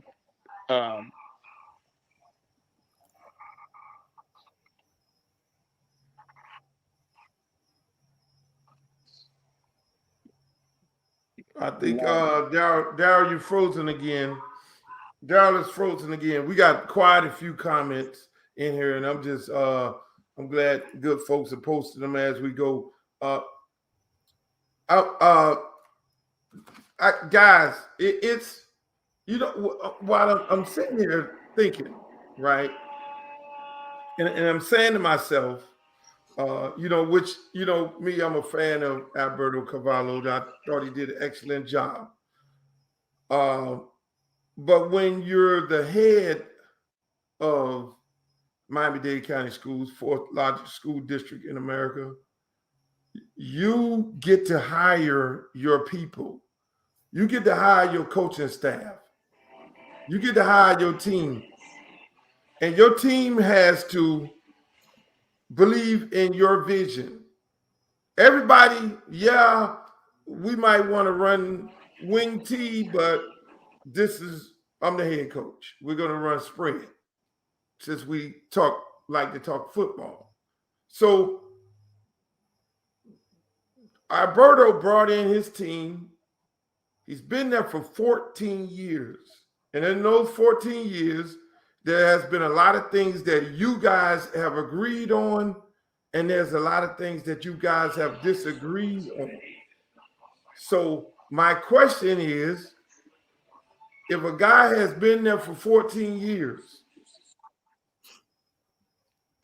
A: I think Darryl, you're frozen again. Darryl is frozen again. We got quite a few comments in here, and I'm just I'm glad good folks are posting them as we go. Guys, it's while I'm sitting here thinking, right, and I'm saying to myself, which me, I'm a fan of Alberto Cavallo. I thought he did an excellent job. But when you're the head of Miami-Dade County Schools, fourth largest school district in America, you get to hire your people. You get to hire your coaching staff. You get to hire your team. And your team has to believe in your vision. Everybody, yeah, we might want to run wing T, but I'm the head coach. We're going to run spread since we like to talk football. So Alberto brought in his team. He's been there for 14 years. And in those 14 years, there has been a lot of things that you guys have agreed on, and there's a lot of things that you guys have disagreed on. So my question is, if a guy has been there for 14 years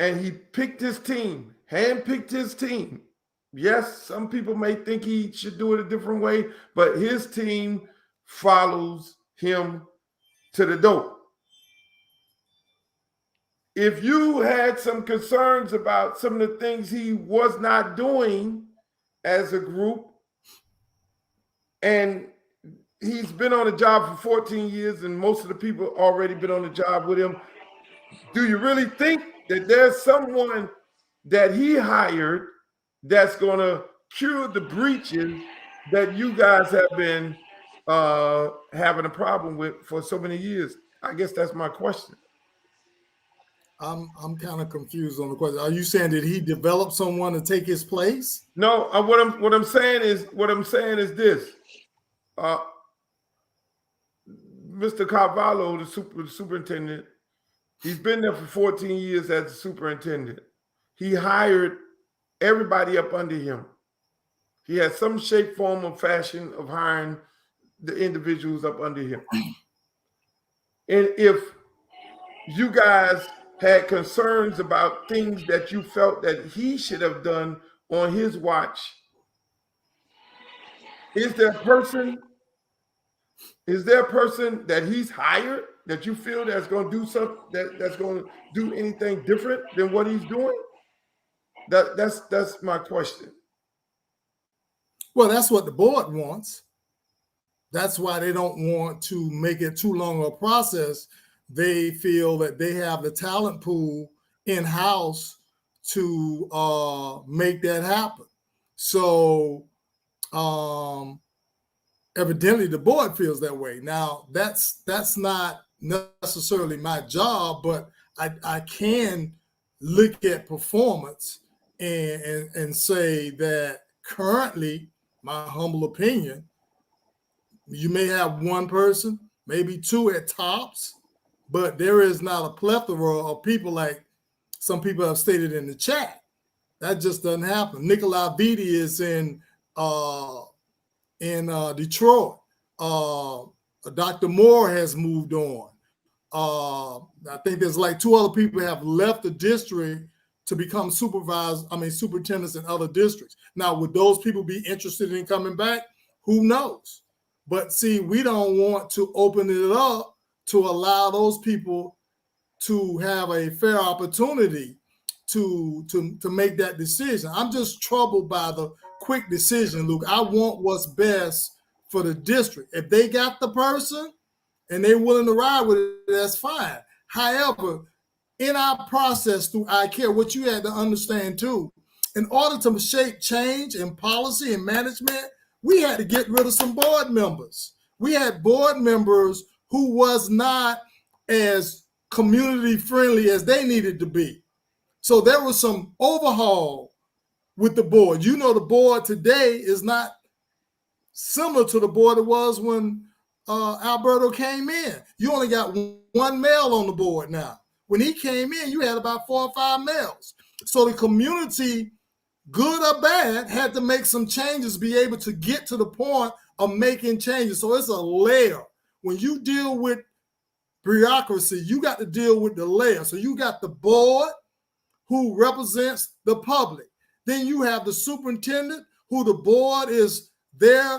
A: and he picked his team, handpicked his team, yes, some people may think he should do it a different way, but his team follows him to the door. If you had some concerns about some of the things he was not doing as a group, and he's been on the job for 14 years and most of the people already been on the job with him, do you really think that there's someone that he hired that's going to cure the breaches that you guys have been having a problem with for so many years? I guess that's my question.
C: I'm kind of confused on the question. Are you saying that he developed someone to take his place?
A: No, what I'm saying is this. Mr. Carvalho, the superintendent, he's been there for 14 years as a superintendent. He hired everybody up under him. He has some shape, form, or fashion of hiring the individuals up under him. And if you guys had concerns about things that you felt that he should have done on his watch, is there a person that he's hired that you feel that's going to do something that's going to do anything different than what he's doing? That's my question.
C: Well, that's what the board wants. That's why they don't want to make it too long a process. They feel that they have the talent pool in-house to make that happen. So evidently the board feels that way. Now, that's not necessarily my job, but I can look at performance and say that currently, my humble opinion, you may have one person, maybe two at tops, but there is not a plethora of people like some people have stated in the chat. That just doesn't happen. Nikolai Beatty is in Detroit. Dr. Moore has moved on. I think there's like two other people have left the district to become superintendents in other districts. Now, would those people be interested in coming back? Who knows? But see, we don't want to open it up to allow those people to have a fair opportunity to make that decision. I'm just troubled by the quick decision, Luke. I want what's best for the district. If they got the person and they're willing to ride with it, that's fine. However, in our process through iCare, what you had to understand too, in order to shape change in policy and management, we had to get rid of some board members. We had board members who was not as community friendly as they needed to be. So there was some overhaul with the board. You know, the board today is not similar to the board it was when Alberto came in. You only got one male on the board now. When he came in, you had about 4 or 5 males. So the community, good or bad, had to make some changes, be able to get to the point of making changes. So it's a layer. When you deal with bureaucracy, you got to deal with the layer. So you got the board who represents the public. Then you have the superintendent, who the board is their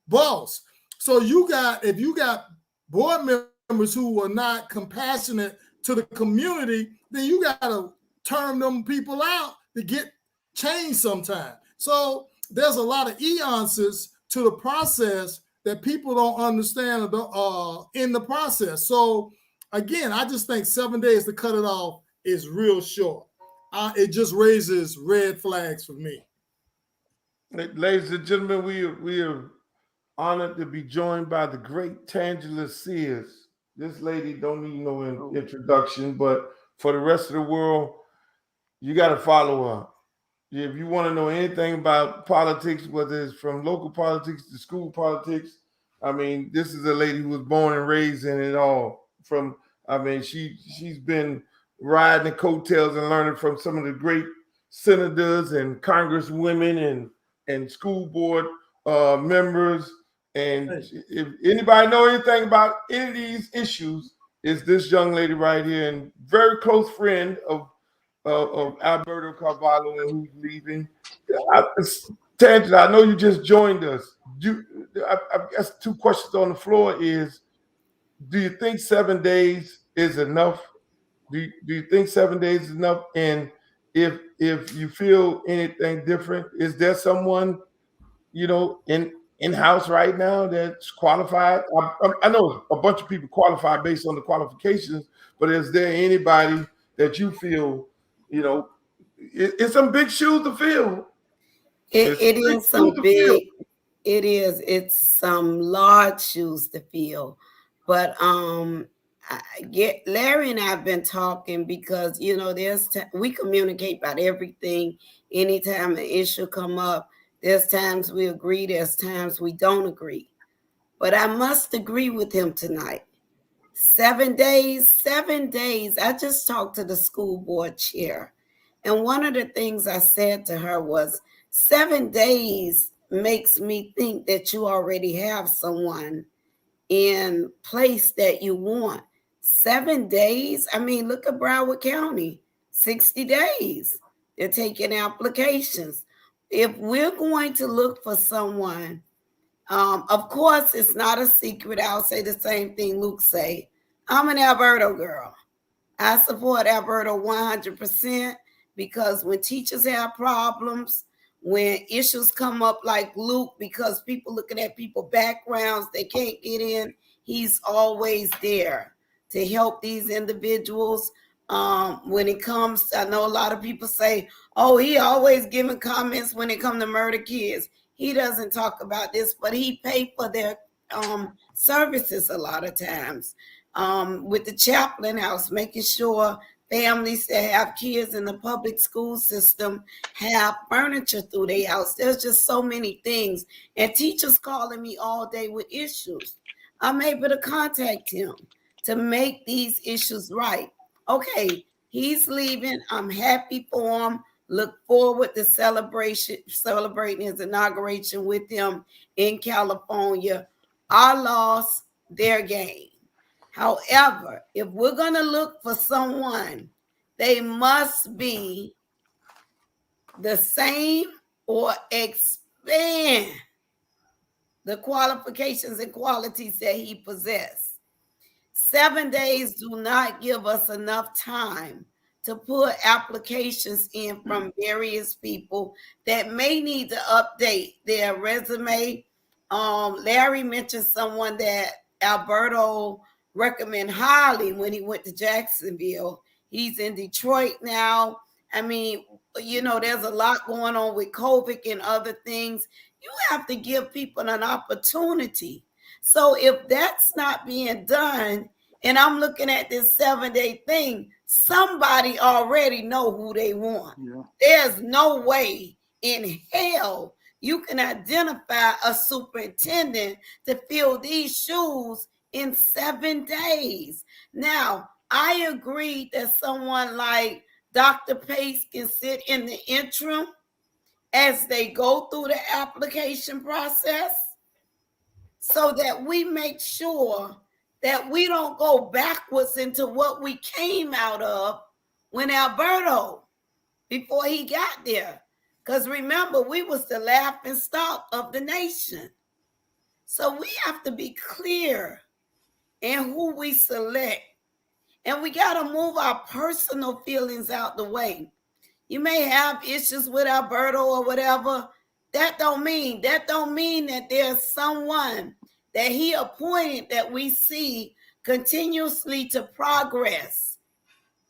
C: boss. So if you got board members who are not compassionate to the community, then you got to turn them people out to get change sometime. So there's a lot of nuances to the process that people don't understand in the process. So again, I just think 7 days to cut it off is real short. It just raises red flags for me.
A: Ladies and gentlemen, we are honored to be joined by the great Tangela Sears. This lady don't need no introduction, but for the rest of the world, you got to follow her. If you want to know anything about politics, whether it's from local politics to school politics, I mean, this is a lady who was born and raised in it all. She's been riding the coattails and learning from some of the great senators and congresswomen and school board members. And if anybody know anything about any of these issues, it's this young lady right here, and very close friend of Alberto Carvalho, and who's leaving. Tangela, I know you just joined us. I guess 2 questions on the floor is, do you think 7 days is enough? Do you think 7 days is enough? And if you feel anything different, is there someone, in-house right now that's qualified? I know a bunch of people qualify based on the qualifications, but is there anybody that you feel, it's some big shoes to fill?
E: It's some large shoes to fill. But Larry and I have been talking because, we communicate about everything. Anytime an issue come up, there's times we agree, there's times we don't agree. But I must agree with him tonight. 7 days. I just talked to the school board chair. And one of the things I said to her was, 7 days makes me think that you already have someone in place that you want. 7 days? I mean, look at Broward County, 60 days. They're taking applications. If we're going to look for someone, of course, it's not a secret. I'll say the same thing Luke say. I'm an Alberto girl. I support Alberto 100% because when teachers have problems, when issues come up like Luke, because people looking at people's backgrounds, they can't get in, he's always there to help these individuals. When it comes, I know a lot of people say, oh, he always giving comments when it comes to murder kids. He doesn't talk about this, but he paid for their services a lot of times. With the chaplain house, making sure families that have kids in the public school system have furniture through their house. There's just so many things. And teachers calling me all day with issues. I'm able to contact him to make these issues right. Okay, he's leaving. I'm happy for him. Look forward to celebrating his inauguration with him in California. Our loss, their gain. However, if we're going to look for someone, they must be the same or expand the qualifications and qualities that he possesses. 7 days do not give us enough time to put applications in from various people that may need to update their resume. Larry mentioned someone that Alberto recommended highly when he went to Jacksonville. He's in Detroit now. I mean, there's a lot going on with COVID and other things. You have to give people an opportunity. So if that's not being done, and I'm looking at this 7-day thing, somebody already know who they want. Yeah. There's no way in hell you can identify a superintendent to fill these shoes in 7 days. Now, I agree that someone like Dr. Pace can sit in the interim as they go through the application process so that we make sure that we don't go backwards into what we came out of when Alberto, before he got there. Because remember, we was the laughing stock of the nation. So we have to be clear in who we select. And we got to move our personal feelings out the way. You may have issues with Alberto or whatever. That don't mean that there's someone that he appointed that we see continuously to progress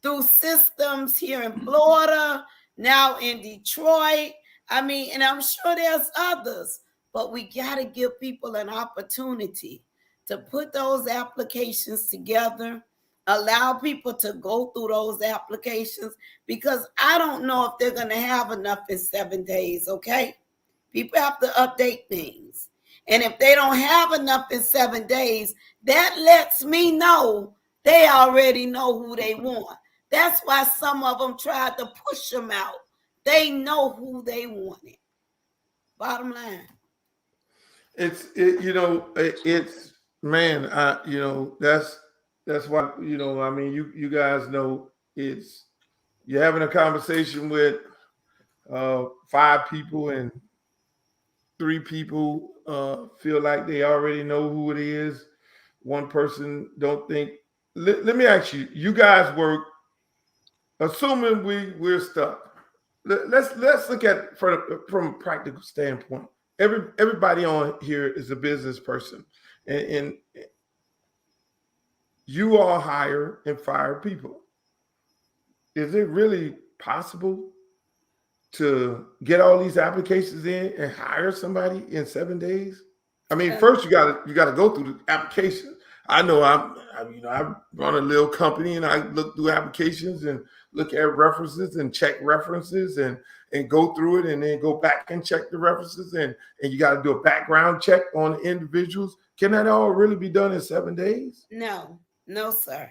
E: through systems here in Florida, now in Detroit. I mean, and I'm sure there's others, but we got to give people an opportunity to put those applications together, allow people to go through those applications, because I don't know if they're going to have enough in 7 days, okay? People have to update things. And if they don't have enough in 7 days, that lets me know they already know who they want. That's why some of them tried to push them out. They know who they wanted. Bottom line.
A: It's man, that's why, I mean, you guys know you're having a conversation with 5 people and 3 people feel like they already know who it is. One person don't think. Let me ask you, you guys work, assuming we're stuck. Let's look at it from a practical standpoint. Everybody on here is a business person, and you all hire and fire people. Is it really possible to get all these applications in and hire somebody in 7 days? I mean, first you got to go through the application. I know I run a little company and I look through applications and look at references and check references and go through it and then go back and check the references and you got to do a background check on the individuals. Can that all really be done in 7 days?
E: No, sir.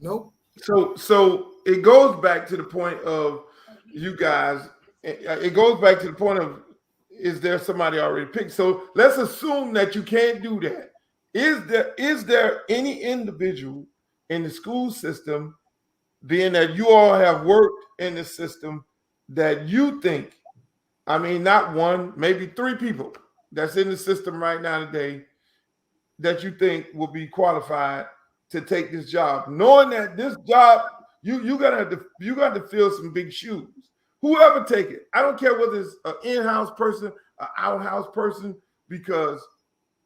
C: Nope.
A: So it goes back to the point of you guys. It goes back to the point of, is there somebody already picked? So let's assume that you can't do that. Is there any individual in the school system, being that you all have worked in the system, that you think, I mean, not one, maybe 3 people that's in the system right now today that you think will be qualified to take this job, knowing that this job, you got to fill some big shoes. Whoever take it, I don't care whether it's an in-house person, an out-house person, because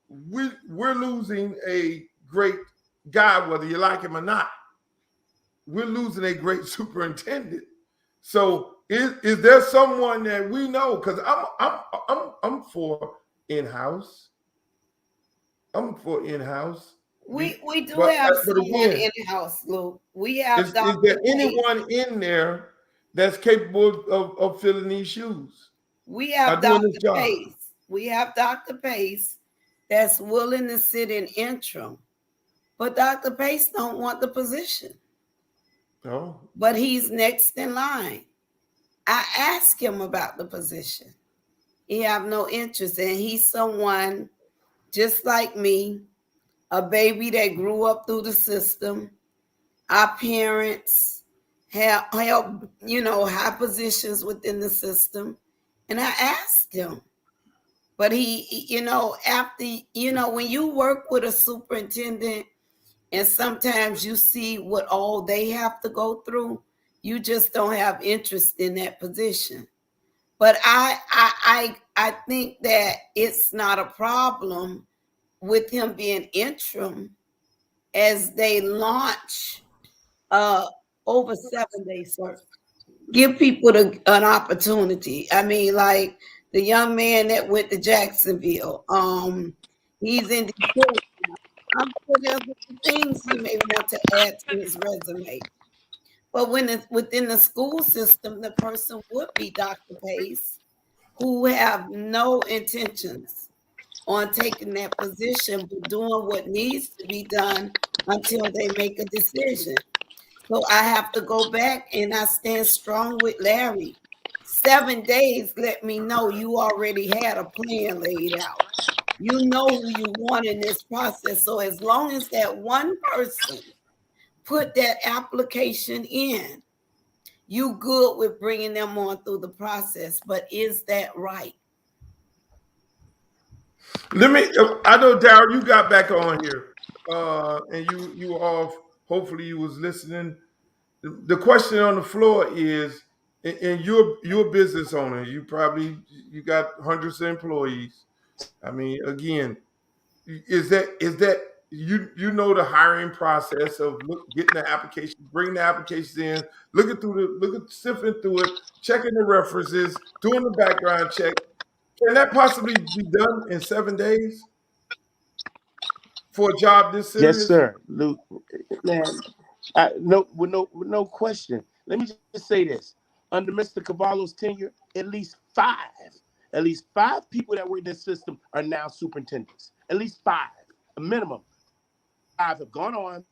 A: we're losing a great guy, whether you like him or not. We're losing a great superintendent. So is there someone that we know? Because I'm for in-house. I'm for in-house.
E: We do
A: but
E: have
A: but
E: someone
A: again,
E: in the house, Luke. We have
A: is
E: Dr.
A: there
E: Pace.
A: anyone in there that's capable of filling these shoes?
E: We
A: Are
E: have
A: doing this
E: Dr.
A: job?
E: Pace. We have Dr. Pace that's willing to sit in interim. But Dr. Pace don't want the position.
A: Oh,
E: But he's next in line. I asked him about the position. He have no interest, and he's someone just like me, a baby that grew up through the system. Our parents have held, high positions within the system. And I asked him, but after, when you work with a superintendent and sometimes you see what all they have to go through, you just don't have interest in that position. But I think that it's not a problem with him being interim as they launch over 7 days, sir. Give people an opportunity. I mean, like the young man that went to Jacksonville. He's in Detroit. I'm sure there's other things he may want to add to his resume. But when it's within the school system, the person would be Dr. Pace, who have no intentions on taking that position, but doing what needs to be done until they make a decision. So I have to go back and I stand strong with Larry. 7 days let me know you already had a plan laid out. You know who you want in this process. So as long as that one person put that application in, you good with bringing them on through the process. But is that right?
A: let me. I know, Darryl, you got back on here, and you were off. Hopefully, you was listening. The question on the floor is, and you're a business owner. You got hundreds of employees. I mean, again, is that you know the hiring process of getting the application, bringing the applications in, sifting through it, checking the references, doing the background check. Can that possibly be done in 7 days for a job this
D: Yes,
A: serious?
D: sir, Luke. Man, with no question. Let me just say this: under Mr. Cavallo's tenure, at least five people that were in this system are now superintendents. At least five, a minimum. Five have gone on.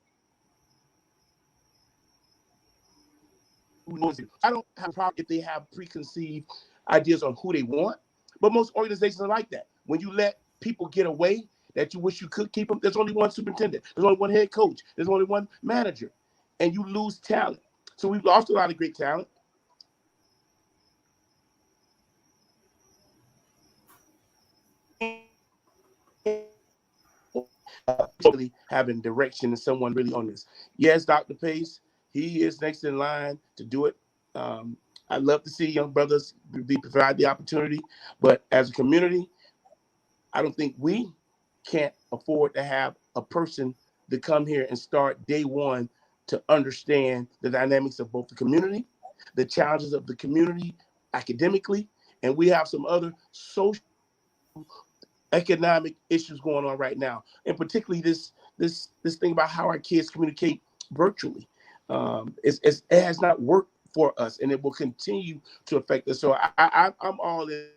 D: I don't have a problem if they have preconceived ideas on who they want, but most organizations are like that. When you let people get away that you wish you could keep them, there's only one superintendent, there's only one head coach, there's only one manager, and you lose talent. So we've lost a lot of great talent. Really having direction and someone really on this. Yes, Dr. Pace, he is next in line to do it. Um, I love to see young brothers be provide the opportunity, but as a community, I don't think we can't afford to have a person to come here and start day one to understand the dynamics of both the community, the challenges of the community academically, and we have some other social economic issues going on right now, and particularly this thing about how our kids communicate virtually. It has not worked for us, and it will continue to affect us. So I'm all in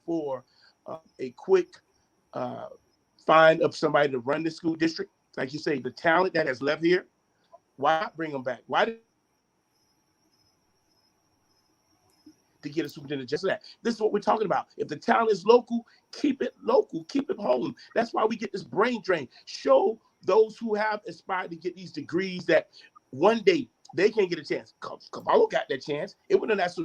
D: for a quick uh, find of somebody to run the school district. Like you say, the talent that has left here, why not bring them back? Why did to get a superintendent just for that? This is what we're talking about. If the talent is local, keep it home. That's why we get this brain drain. Show those who have aspired to get these degrees that one day they can get a chance. Cavallo got that chance. It wasn't that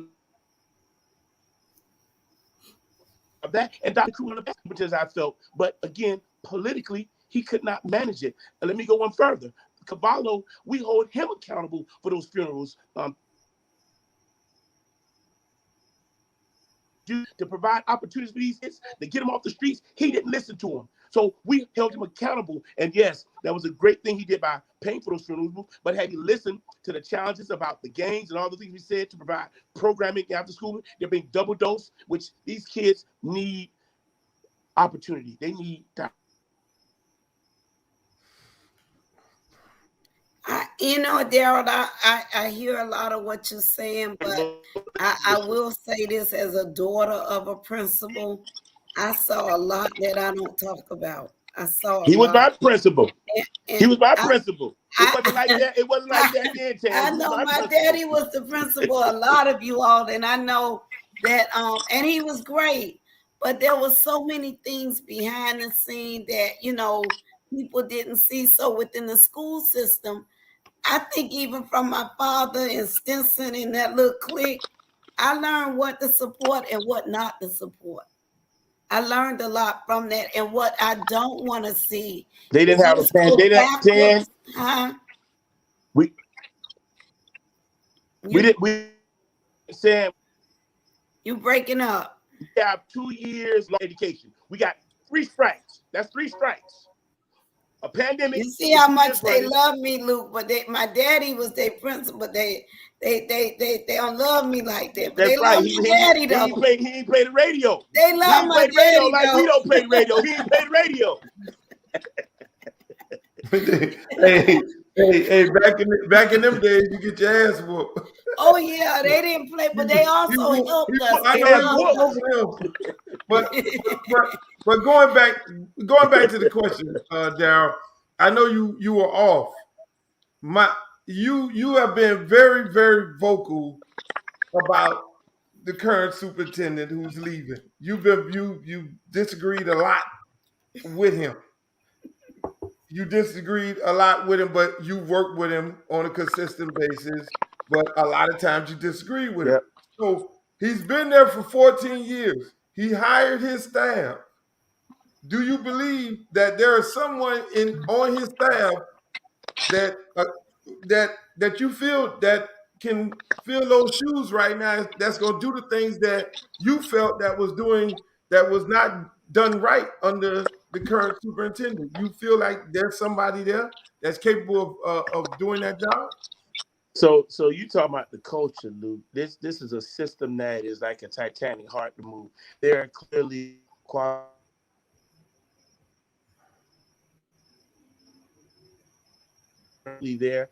D: of that, and Dr. Crew one of the best superintendents I felt. But again, politically, he could not manage it. And let me go one further. Cavallo, we hold him accountable for those funerals. To provide opportunities for these kids to get them off the streets, he didn't listen to them. So we held him accountable. And yes, that was a great thing he did by paying for those funerals. But had he listened to the challenges about the gangs and all the things we said to provide programming after school, they're being double dosed, which these kids need opportunity. They need time.
E: You know, Daryl, I hear a lot of what you're saying, but I will say this as a daughter of a principal. I saw a lot that I don't talk about. I saw a
D: He was
E: lot.
D: my principal.
E: And
D: He was my principal. It wasn't like
E: I,
D: that. It wasn't like that then, Tam.
E: I
D: He was
E: know
D: my
E: my
D: principal.
E: daddy was the principal, a lot of you all, and I know that and he was great, but there was so many things behind the scene that, you know, people didn't see. So within the school system, I think even from my father and Stinson and that little clique, I learned what to support and what not to support. I learned a lot from that, and what I don't want to see
D: They
E: is
D: didn't have a
E: us go
D: pandemic.
E: backwards. Huh?
D: We
E: You,
D: didn't. We said
E: you breaking up.
D: we have 2 years long education. We got 3 strikes. That's 3 strikes. A pandemic.
E: You see how much they
D: running.
E: love me, Luke. But my daddy was their principal. But they don't love me like that. But
D: That's
E: they
D: right.
E: love my daddy though.
D: He ain't play the radio.
E: They love my
D: the radio
E: daddy
D: like
E: though.
D: we don't play the radio. He ain't play the radio.
A: hey, back in them days, you get your ass whooped.
E: Oh yeah, they didn't play, but they also helped us.
A: I
E: They
A: know
E: loved us.
A: but going back to the question, Daryl, I know you were off. You have been very, very vocal about the current superintendent who's leaving. You disagreed a lot with him. You disagreed a lot with him, but you worked with him on a consistent basis. But a lot of times you disagree with him. So he's been there for 14 years. He hired his staff. Do you believe that there is someone on his staff that that you feel that can fill those shoes right now, that's going to do the things that you felt that was not done right under the current superintendent? You feel like there's somebody there that's capable of doing that job?
D: So you talking about the culture, Luke. This is a system that is like a Titanic, hard to move. There are clearly there,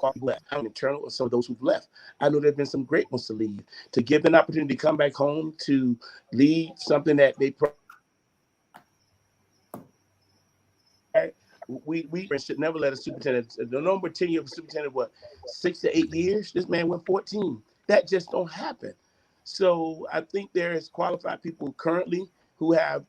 D: I'm internal of some of those who've left. I know there've been some great ones to leave, to give them an opportunity to come back home to lead something that they we should never let a superintendent. The number 10 year superintendent, what, 6 to 8 years? This man went 14. That just don't happen. So I think there is qualified people currently who have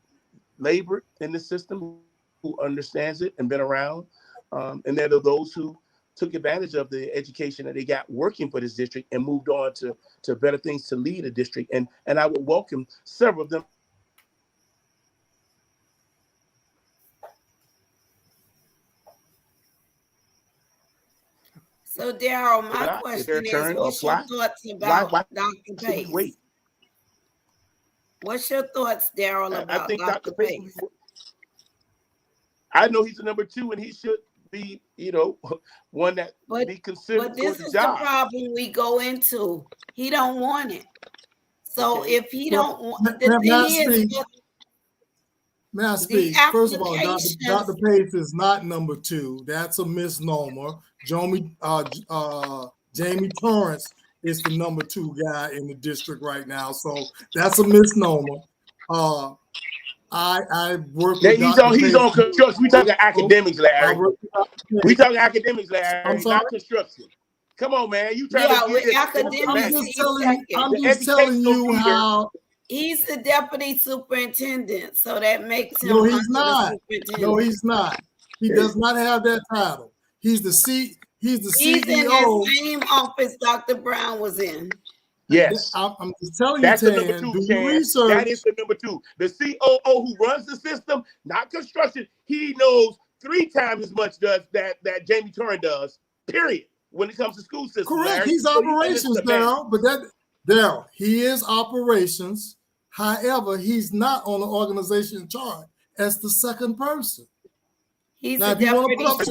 D: labored in the system, who understands it and been around, and there are those who took advantage of the education that they got working for this district and moved on to better things to lead a district. And I would welcome several of them.
E: So, Daryl, my question is, what's your thoughts about Dr. Pace? What's your thoughts, Daryl, about Dr. Pace?
D: I know he's the number 2, and he should be, one that be considered.
E: But this is the problem we go into. He don't want it. So if he don't want, the thing is,
C: may I speak? First of all, Dr. Pace is not number 2. That's a misnomer. Jamie Torrance is the number 2 guy in the district right now. So that's a misnomer. I work with
D: he's on construction. We talking academics, Larry. We talking academics, Larry.
C: I'm sorry?
D: Not construction. Come on, man. You trying to
E: with academics?
C: I'm just telling you how.
E: He's the deputy superintendent, so that makes him.
C: No, he's not. No, he's not. He does not have that title. He's the CEO.
E: He's in the same office Dr. Brown was in.
D: Yes,
C: I'm just telling
D: that's
C: you,
D: the number 2.
C: do your research.
D: That is the number 2. The COO who runs the system, not construction. He knows 3 times as much that Jamie Torrance does. Period. When it comes to school system,
C: correct.
D: Larry.
C: He's operations, Daryl. But Daryl, he is operations. However, he's not on the organization chart as the second person.
E: He's
C: now, if you want to put up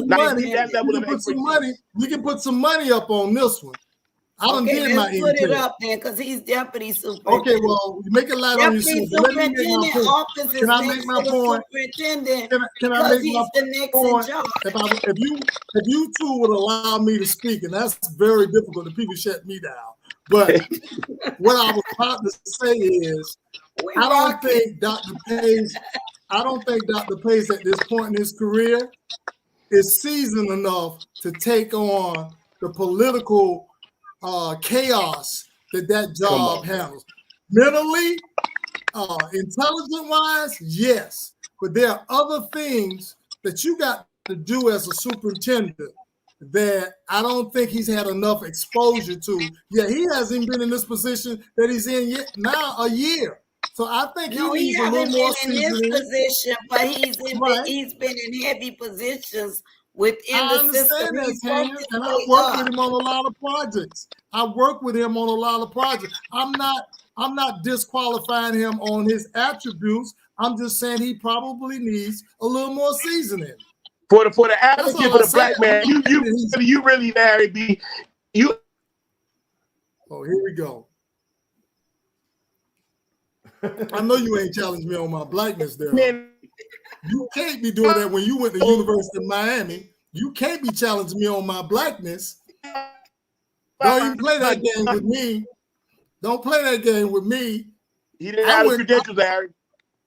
C: some money, we can put some money up on this one. I done
E: Okay,
C: did my
E: let's put it
C: intake.
E: up then, because he's deputy
C: Okay,
E: superintendent.
C: well, you make it light on
E: Deputy
C: yourself. But let me make my
E: superintendent
C: point.
E: office is
C: Can I
E: next
C: make my
E: to the
C: point?
E: superintendent
C: Can I
E: because
C: make
E: he's
C: my
E: the next in
C: point?
E: charge.
C: If you two would allow me to speak, and that's very difficult, the people shut me down. But what I was about to say is,
E: We
C: I don't
E: rocking.
C: think Dr. Pace at this point in his career is seasoned enough to take on the political chaos that job handles. Mentally, intelligent wise, yes, but there are other things that you got to do as a superintendent that I don't think he's had enough exposure to. Yeah, he hasn't been in this position that he's in yet now a year. So I think
E: No,
C: he
E: he
C: needs a little
E: haven't
C: more
E: been in this
C: seasoning.
E: position, but
C: Right.
E: he's been in heavy positions within
C: I
E: the
C: understand
E: system.
C: that,
E: He's
C: Tanya,
E: worked his
C: and I
E: way
C: work with
E: up.
C: him on a lot of projects. I'm not disqualifying him on his attributes. I'm just saying he probably needs a little more seasoning.
D: For the
C: That's
D: advocate
C: all
D: for
C: I
D: the
C: said.
D: black man, you really, Larry B. You.
C: Oh, here we go. I know you ain't challenged me on my blackness there. You can't be doing that when you went to University of Miami. You can't be challenging me on my blackness. Don't even play that game with me. Don't play that game with me.
D: He didn't have the credentials, Larry.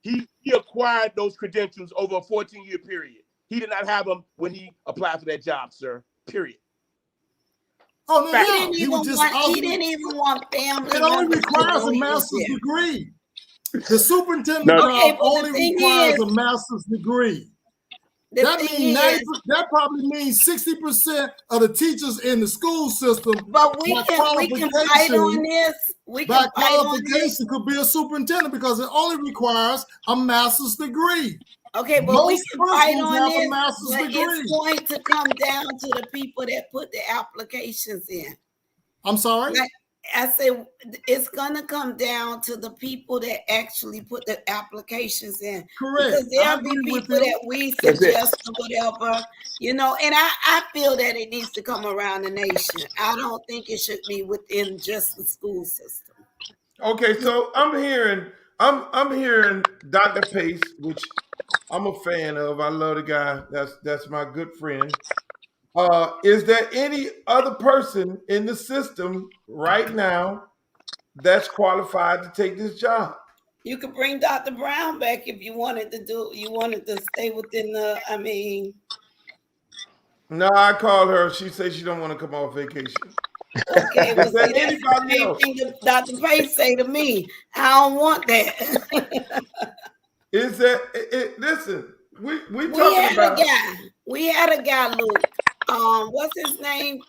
D: He acquired those credentials over a 14-year period. He did not have them when he applied for that job, sir. Period.
C: Oh no,
E: He didn't even want family.
C: It only requires a master's degree. The superintendent job only requires a master's degree. That probably means 60% of the teachers in the school system.
E: But we can fight on this.
C: By qualification could be a superintendent because it only requires a master's degree.
E: Okay, but
C: most
E: we can fight on
C: have
E: this.
C: a master's
E: But
C: degree.
E: it's going to come down to the people that put the applications in.
C: I'm sorry?
E: Like I said, it's going to come down to the people that actually put the applications in.
C: Correct.
E: Because there'll be people that we suggest or whatever, and I feel that it needs to come around the nation. I don't think it should be within just the school system.
A: Okay, so I'm hearing Dr. Pace, which I'm a fan of. I love the guy. That's my good friend. Is there any other person in the system right now that's qualified to take this job?
E: You could bring Dr. Brown back if you wanted to stay within the,
A: No, I called her. She said she don't want to come off vacation.
E: Okay, well,
A: Is there anybody else?
E: Thing that Dr. Pace say to me, I don't want that.
A: Is that listen? We
E: had
A: about
E: a guy. We had a guy, Luke. What's his name?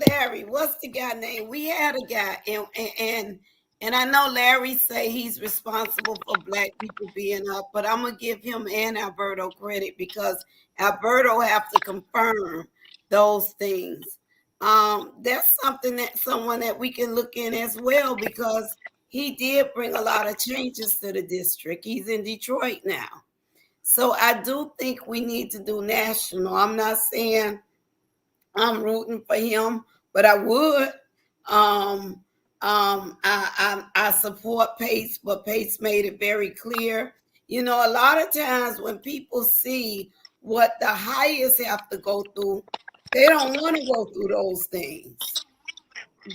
E: Larry. What's the guy name? We had a guy, and I know Larry say he's responsible for Black people being up, but I'm gonna give him and Alberto credit because Alberto have to confirm those things. That's someone that we can look in as well because he did bring a lot of changes to the district. He's in Detroit now. So I do think we need to do national. I'm not saying I'm rooting for him, but I would. I support Pace, but Pace made it very clear. A lot of times when people see what the highest have to go through, they don't want to go through those things.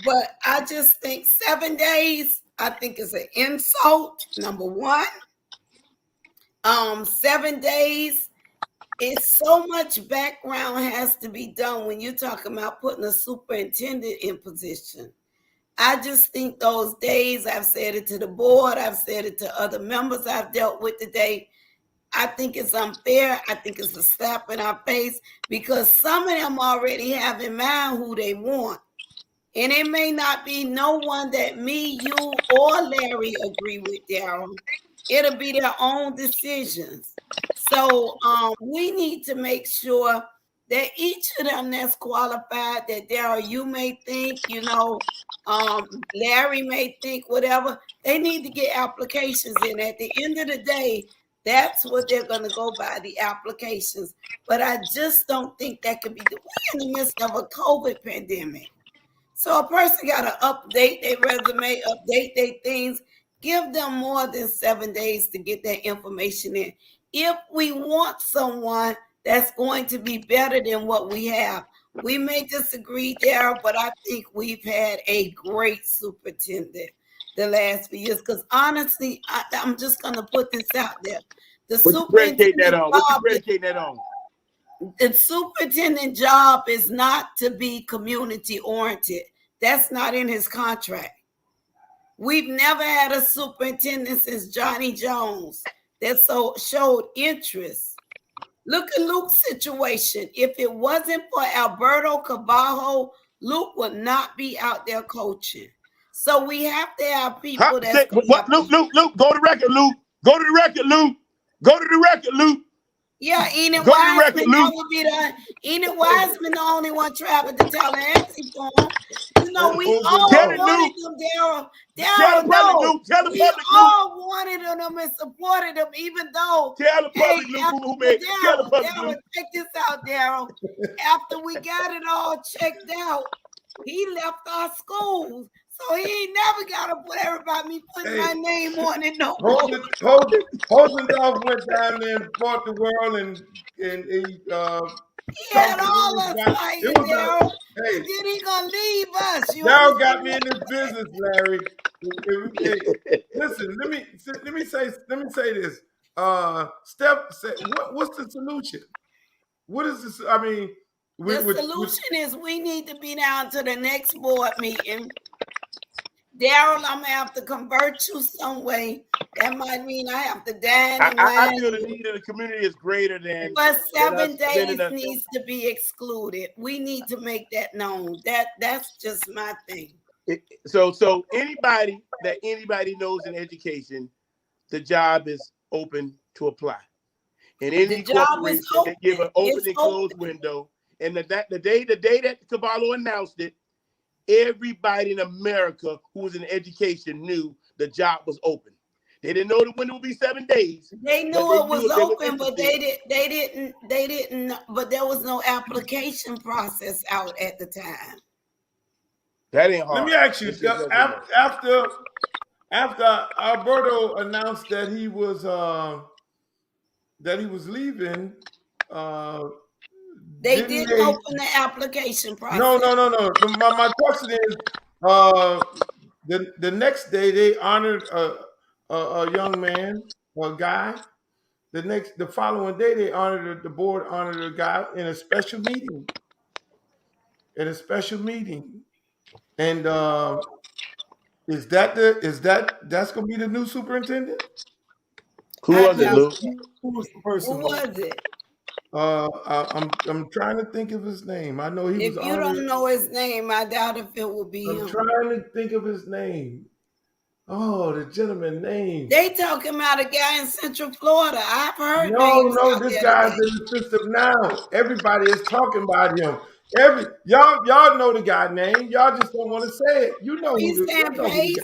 E: But I just think 7 days, I think is an insult, number one. 7 days, it's so much background has to be done when you're talking about putting a superintendent in position. I just think those days, I've said it to the board, I've said it to other members I've dealt with today, I think it's unfair. I think it's a slap in our face because some of them already have in mind who they want. And it may not be no one that me, you, or Larry agree with, Darryl. It'll be their own decisions. So we need to make sure that each of them that's qualified, that Darryl, you may think, Larry may think, whatever, they need to get applications in. At the end of the day, That's what they're going to go by, the applications. But I just don't think that could be. We're in the midst of a COVID pandemic. So a person got to update their resume, update their things, give them more than 7 days to get that information in. If we want someone that's going to be better than what we have, we may disagree there, but I think we've had a great superintendent the last few years. Because honestly, I'm just going to put this out there. The superintendent job is not to be community oriented. That's not in his contract. We've never had a superintendent since Johnny Jones that showed interest. Look at Luke's situation. If it wasn't for Alberto Caballo, Luke would not be out there coaching. So we have to have people that.
D: Luke, go to the record, Luke. Go to the record, Luke. Go to the record, Luke.
E: Yeah, Enid Wiseman, that would be Enid Wiseman, the only one traveling to Tallahassee for him. You know, we all wanted them, Daryl. Daryl, no. We all wanted them and supported them, even though.
D: Tell the public, Luke,
E: Daryl, check this out, Daryl. After we got it all checked out, he left our schools. So he ain't never got to put everybody putting my name on it no more.
A: Hosendorf went down there and fought the world and he
E: had all us fighting, Daryl.
A: Hey,
E: and then he gonna leave us.
A: Daryl got me in this business, Larry. Listen, let me say this. Steph said, what's the solution? What is this? I mean,
E: the solution is we need to be down to the next board meeting. Daryl, I'm gonna have to convert you some way. That might mean I have to dine.
D: I feel the need of the community is greater than.
E: But 7 days needs to be excluded. We need to make that known. That's just my thing.
D: So anybody knows in education, the job is open to apply. And any corporation can give an open and closed window. And the day that Caballo announced it, everybody in America who was in education knew the job was open. They didn't know the window would be 7 days.
E: They knew it was open, but they didn't. But there was no application process out at the time.
D: That ain't hard.
A: Let me ask you, after Alberto announced that he was leaving,
E: they didn't open the application process.
A: No. My question is, the next day they honored a young man, a guy. The following day the board honored a guy in a special meeting. And that's gonna be the new superintendent?
D: Who was it, Luke?
E: Who was it?
A: I'm trying to think of his name. I know he was.
E: If you don't know his name, I doubt if it will be him.
A: I'm trying to think of his name. Oh, the gentleman's name.
E: They talking about a guy in Central Florida. I've heard.
A: No, this guy's in the system now. Everybody is talking about him. Y'all know the guy's name. Y'all just don't want to say it. You know who. Listen, let's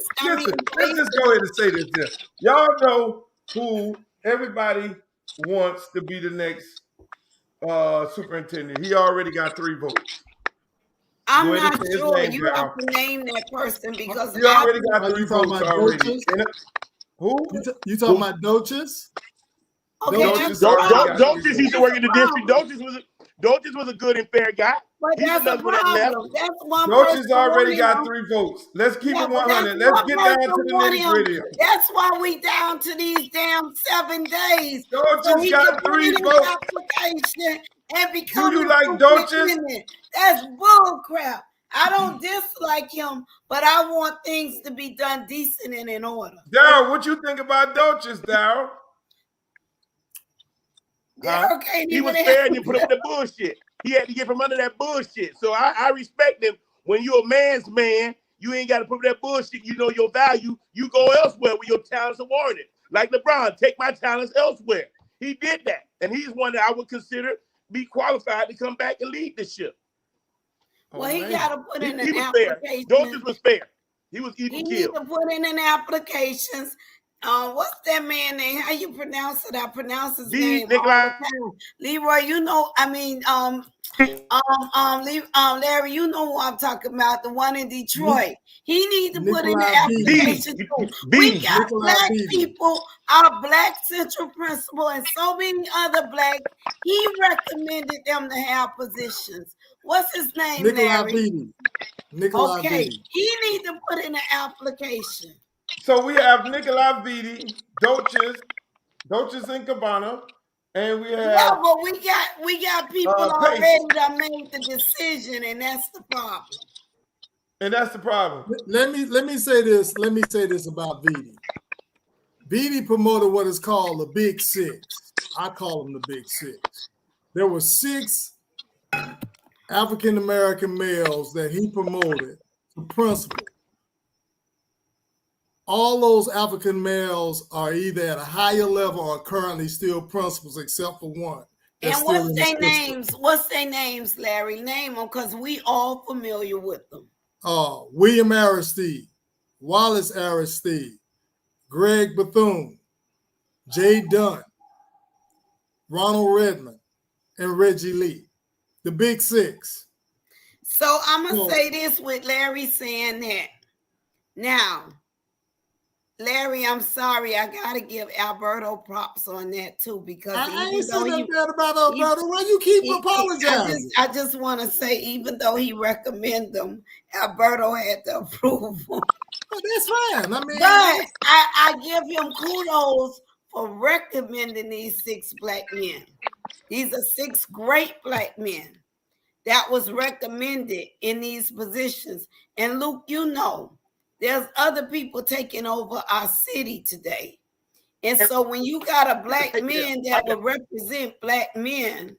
A: just go ahead and say this here. Y'all know who everybody wants to be the next superintendent. He already got 3 votes.
E: I'm not sure. You have to name that person because
A: he already got 3 votes already. Who?
C: You talking about Doches?
E: Okay,
D: Doches used to work in the district. Doches was a good and fair guy.
E: But that's a problem. That's one
A: Doches already got 3 votes. Let's keep it 100. Let's get down to the nitty-gritty.
E: That's why we down to these damn 7 days.
A: Doches got 3 votes.
E: And become
A: do you like Doches?
E: That's bull crap. I don't dislike him, but I want things to be done decent and in order.
A: Daryl, what you think about Doches, Daryl?
D: He was fair and he put up the bullshit. He had to get from under that bullshit. So I respect him. When you're a man's man, you ain't got to put up that bullshit. You know your value. You go elsewhere where your talents are warranted. Like LeBron, take my talents elsewhere. He did that. And he's one that I would consider be qualified to come back and lead the ship.
E: Well, he got to put in an
D: application.
E: Fair.
D: Doches was fair. He was even killed.
E: He need to put in an applications What's that man name? How you pronounce it? I pronounce his
D: V.
E: name all
D: Nikolai.
E: the time. Leroy, you know, I mean, Larry, you know who I'm talking about, the one in Detroit. He needs to put in the
C: Nikolai Beatty.
E: application too.
D: B.
E: We got
C: Nikolai
E: black
C: Beatty.
E: people, our black central principal, and so many other blacks. He recommended them to have positions. What's his name,
C: Nikolai
E: Larry?
C: Beatty. Nikolai
E: Okay,
C: Beatty.
E: he needs to put in an application.
A: So we have Nikolai Vitti, Dolces and Cabana, and we
E: Yeah,
A: have
E: but we got people
A: Pace.
E: already that made the decision, and that's the problem.
A: And that's the problem.
C: Let me say this. Let me say this about Vitti. Vitti promoted what is called the Big Six. I call them the Big Six. There were 6 African American males that he promoted to principal. All those African males are either at a higher level or currently still principals, except for one.
E: And what's their names? What's their names, Larry? Name them, because we all familiar with them.
C: William Aristide, Wallace Aristide, Greg Bethune, Jay Dunn, Ronald Redmond, and Reggie Lee. The Big Six.
E: So I'm going to say this with Larry saying that. Now, Larry, I'm sorry. I got to give Alberto props on that too, because
C: I ain't saying that about Alberto. Why you keep apologizing?
E: I just want to say, even though he recommended them, Alberto had to approve them.
C: Well, that's fine. I mean,
E: but I give him kudos for recommending these 6 black men. These are 6 great black men that was recommended in these positions. And Luke, you know, there's other people taking over our city today. And so when you got a black man that will represent black men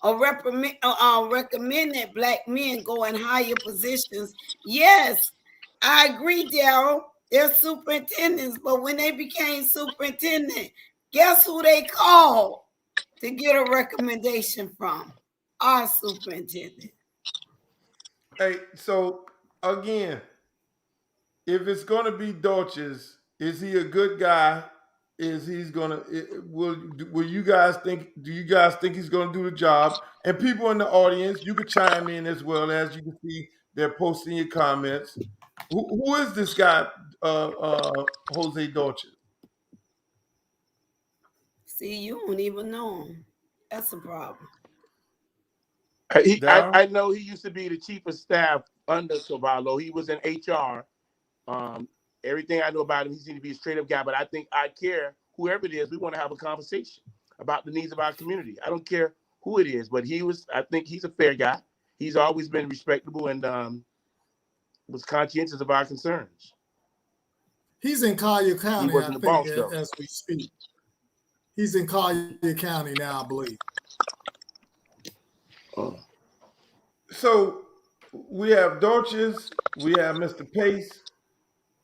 E: or recommend that black men go in higher positions, yes, I agree, Daryl. They're superintendents, but when they became superintendent, guess who they called to get a recommendation from? Our superintendent.
A: Hey, so again, if it's going to be Dolces, is he a good guy? Is he's gonna? Will you guys think? Do you guys think he's going to do the job? And people in the audience, you could chime in as well. As you can see, they're posting your comments. Who is this guy, Jose Dolces?
E: See, you don't even know him. That's a problem.
D: I know he used to be the chief of staff under Cavallo. He was in HR. Everything I know about him, he seems to be a straight up guy. But I think I care, whoever it is, we want to have a conversation about the needs of our community. I don't care who it is, but I think he's a fair guy. He's always been respectable and was conscientious of our concerns.
C: He's in Collier County,
D: He wasn't the boss, though.
C: as we speak. He's in Collier County now, I believe.
A: So we have Dolces, we have Mr. Pace,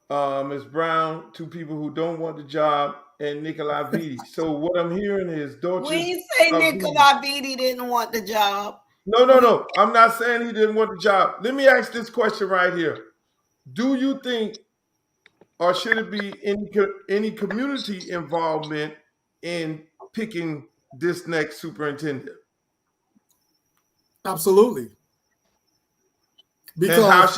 A: Ms. Brown, 2 people who don't want the job, and Nikolai Vitti. So what I'm hearing is Dolces.
E: We say Nikolai Vitti didn't want the job.
A: No. I'm not saying he didn't want the job. Let me ask this question right here. Do you think, or should it be any community involvement in picking this next superintendent?
C: Absolutely. Because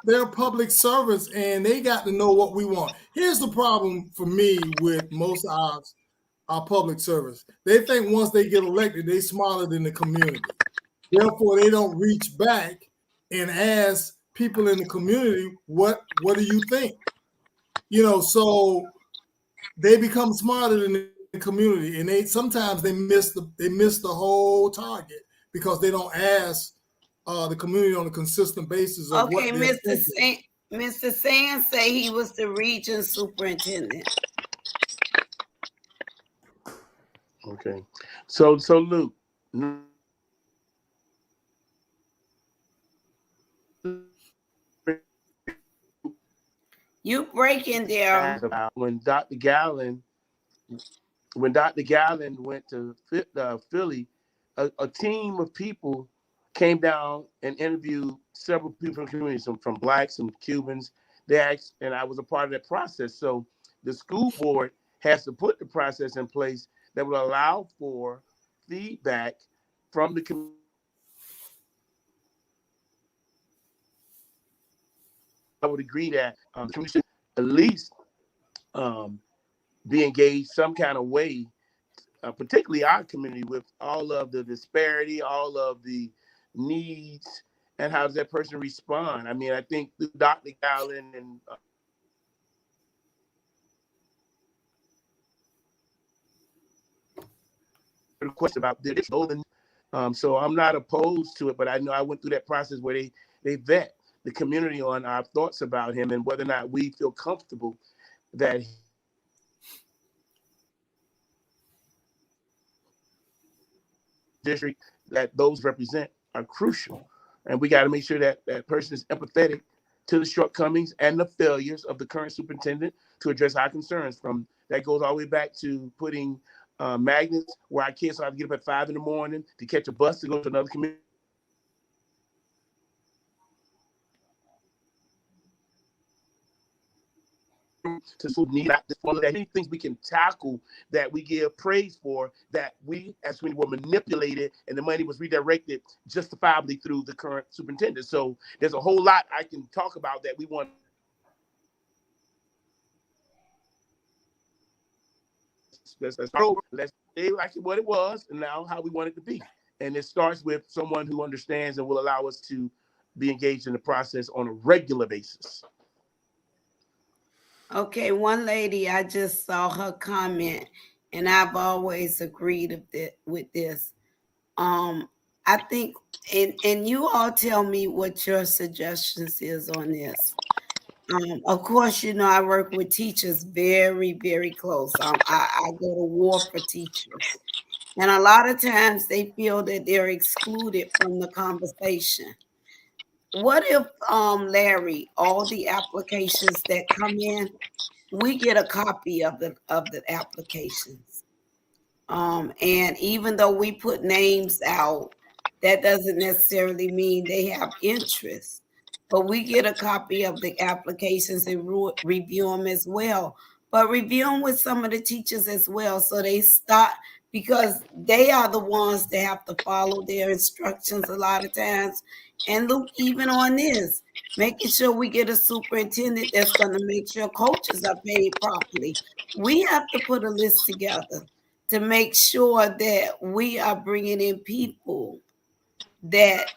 C: they're public servants and they got to know what we want. Here's the problem for me with most of our public servants. They think once they get elected, they're smarter than the community. Therefore, they don't reach back and ask people in the community, what do you think? So they become smarter than the community, and sometimes they miss the whole target because they don't ask the community on a consistent basis of
E: okay,
C: what
E: Mr. Sands say he was the region superintendent.
D: Okay, so Luke,
E: you breaking there.
D: When Dr. Gallen went to Philly, a team of people came down and interviewed several people from the community, from blacks and Cubans. they asked, and I was a part of that process. So the school board has to put the process in place that will allow for feedback from the community. I would agree that the community should at least um, be engaged some kind of way, particularly our community, with all of the disparity, all of the needs, and how does that person respond. I mean, I think Dr. Allen and the question about this. So I'm not opposed to it, but I know I went through that process where they vet the community on our thoughts about him and whether or not we feel comfortable that district that those represent are crucial. And we got to make sure that that person is empathetic to the shortcomings and the failures of the current superintendent to address our concerns. From that goes all the way back to putting magnets where our kids have to get up at 5 a.m. to catch a bus to go to another community. To school need not all of that. Many things we can tackle that we give praise for that we as we were manipulated and the money was redirected justifiably through the current superintendent. So there's a whole lot I can talk about that we want. Let's say like what it was and now how we want it to be. And it starts with someone who understands and will allow us to be engaged in the process on a regular basis.
E: Okay, one lady, I just saw her comment, and I've always agreed with this. I think, and you all tell me what your suggestions is on this. Of course, you know I work with teachers very, very close. I go to war for teachers, and a lot of times they feel that they're excluded from the conversation. What if, Larry, all the applications that come in, we get a copy of the applications. And even though we put names out, that doesn't necessarily mean they have interest. But we get a copy of the applications and review them as well. But review them with some of the teachers as well, so they start, because they are the ones that have to follow their instructions a lot of times. And look, even on this, making sure we get a superintendent that's going to make sure coaches are paid properly. We have to put a list together to make sure that we are bringing in people that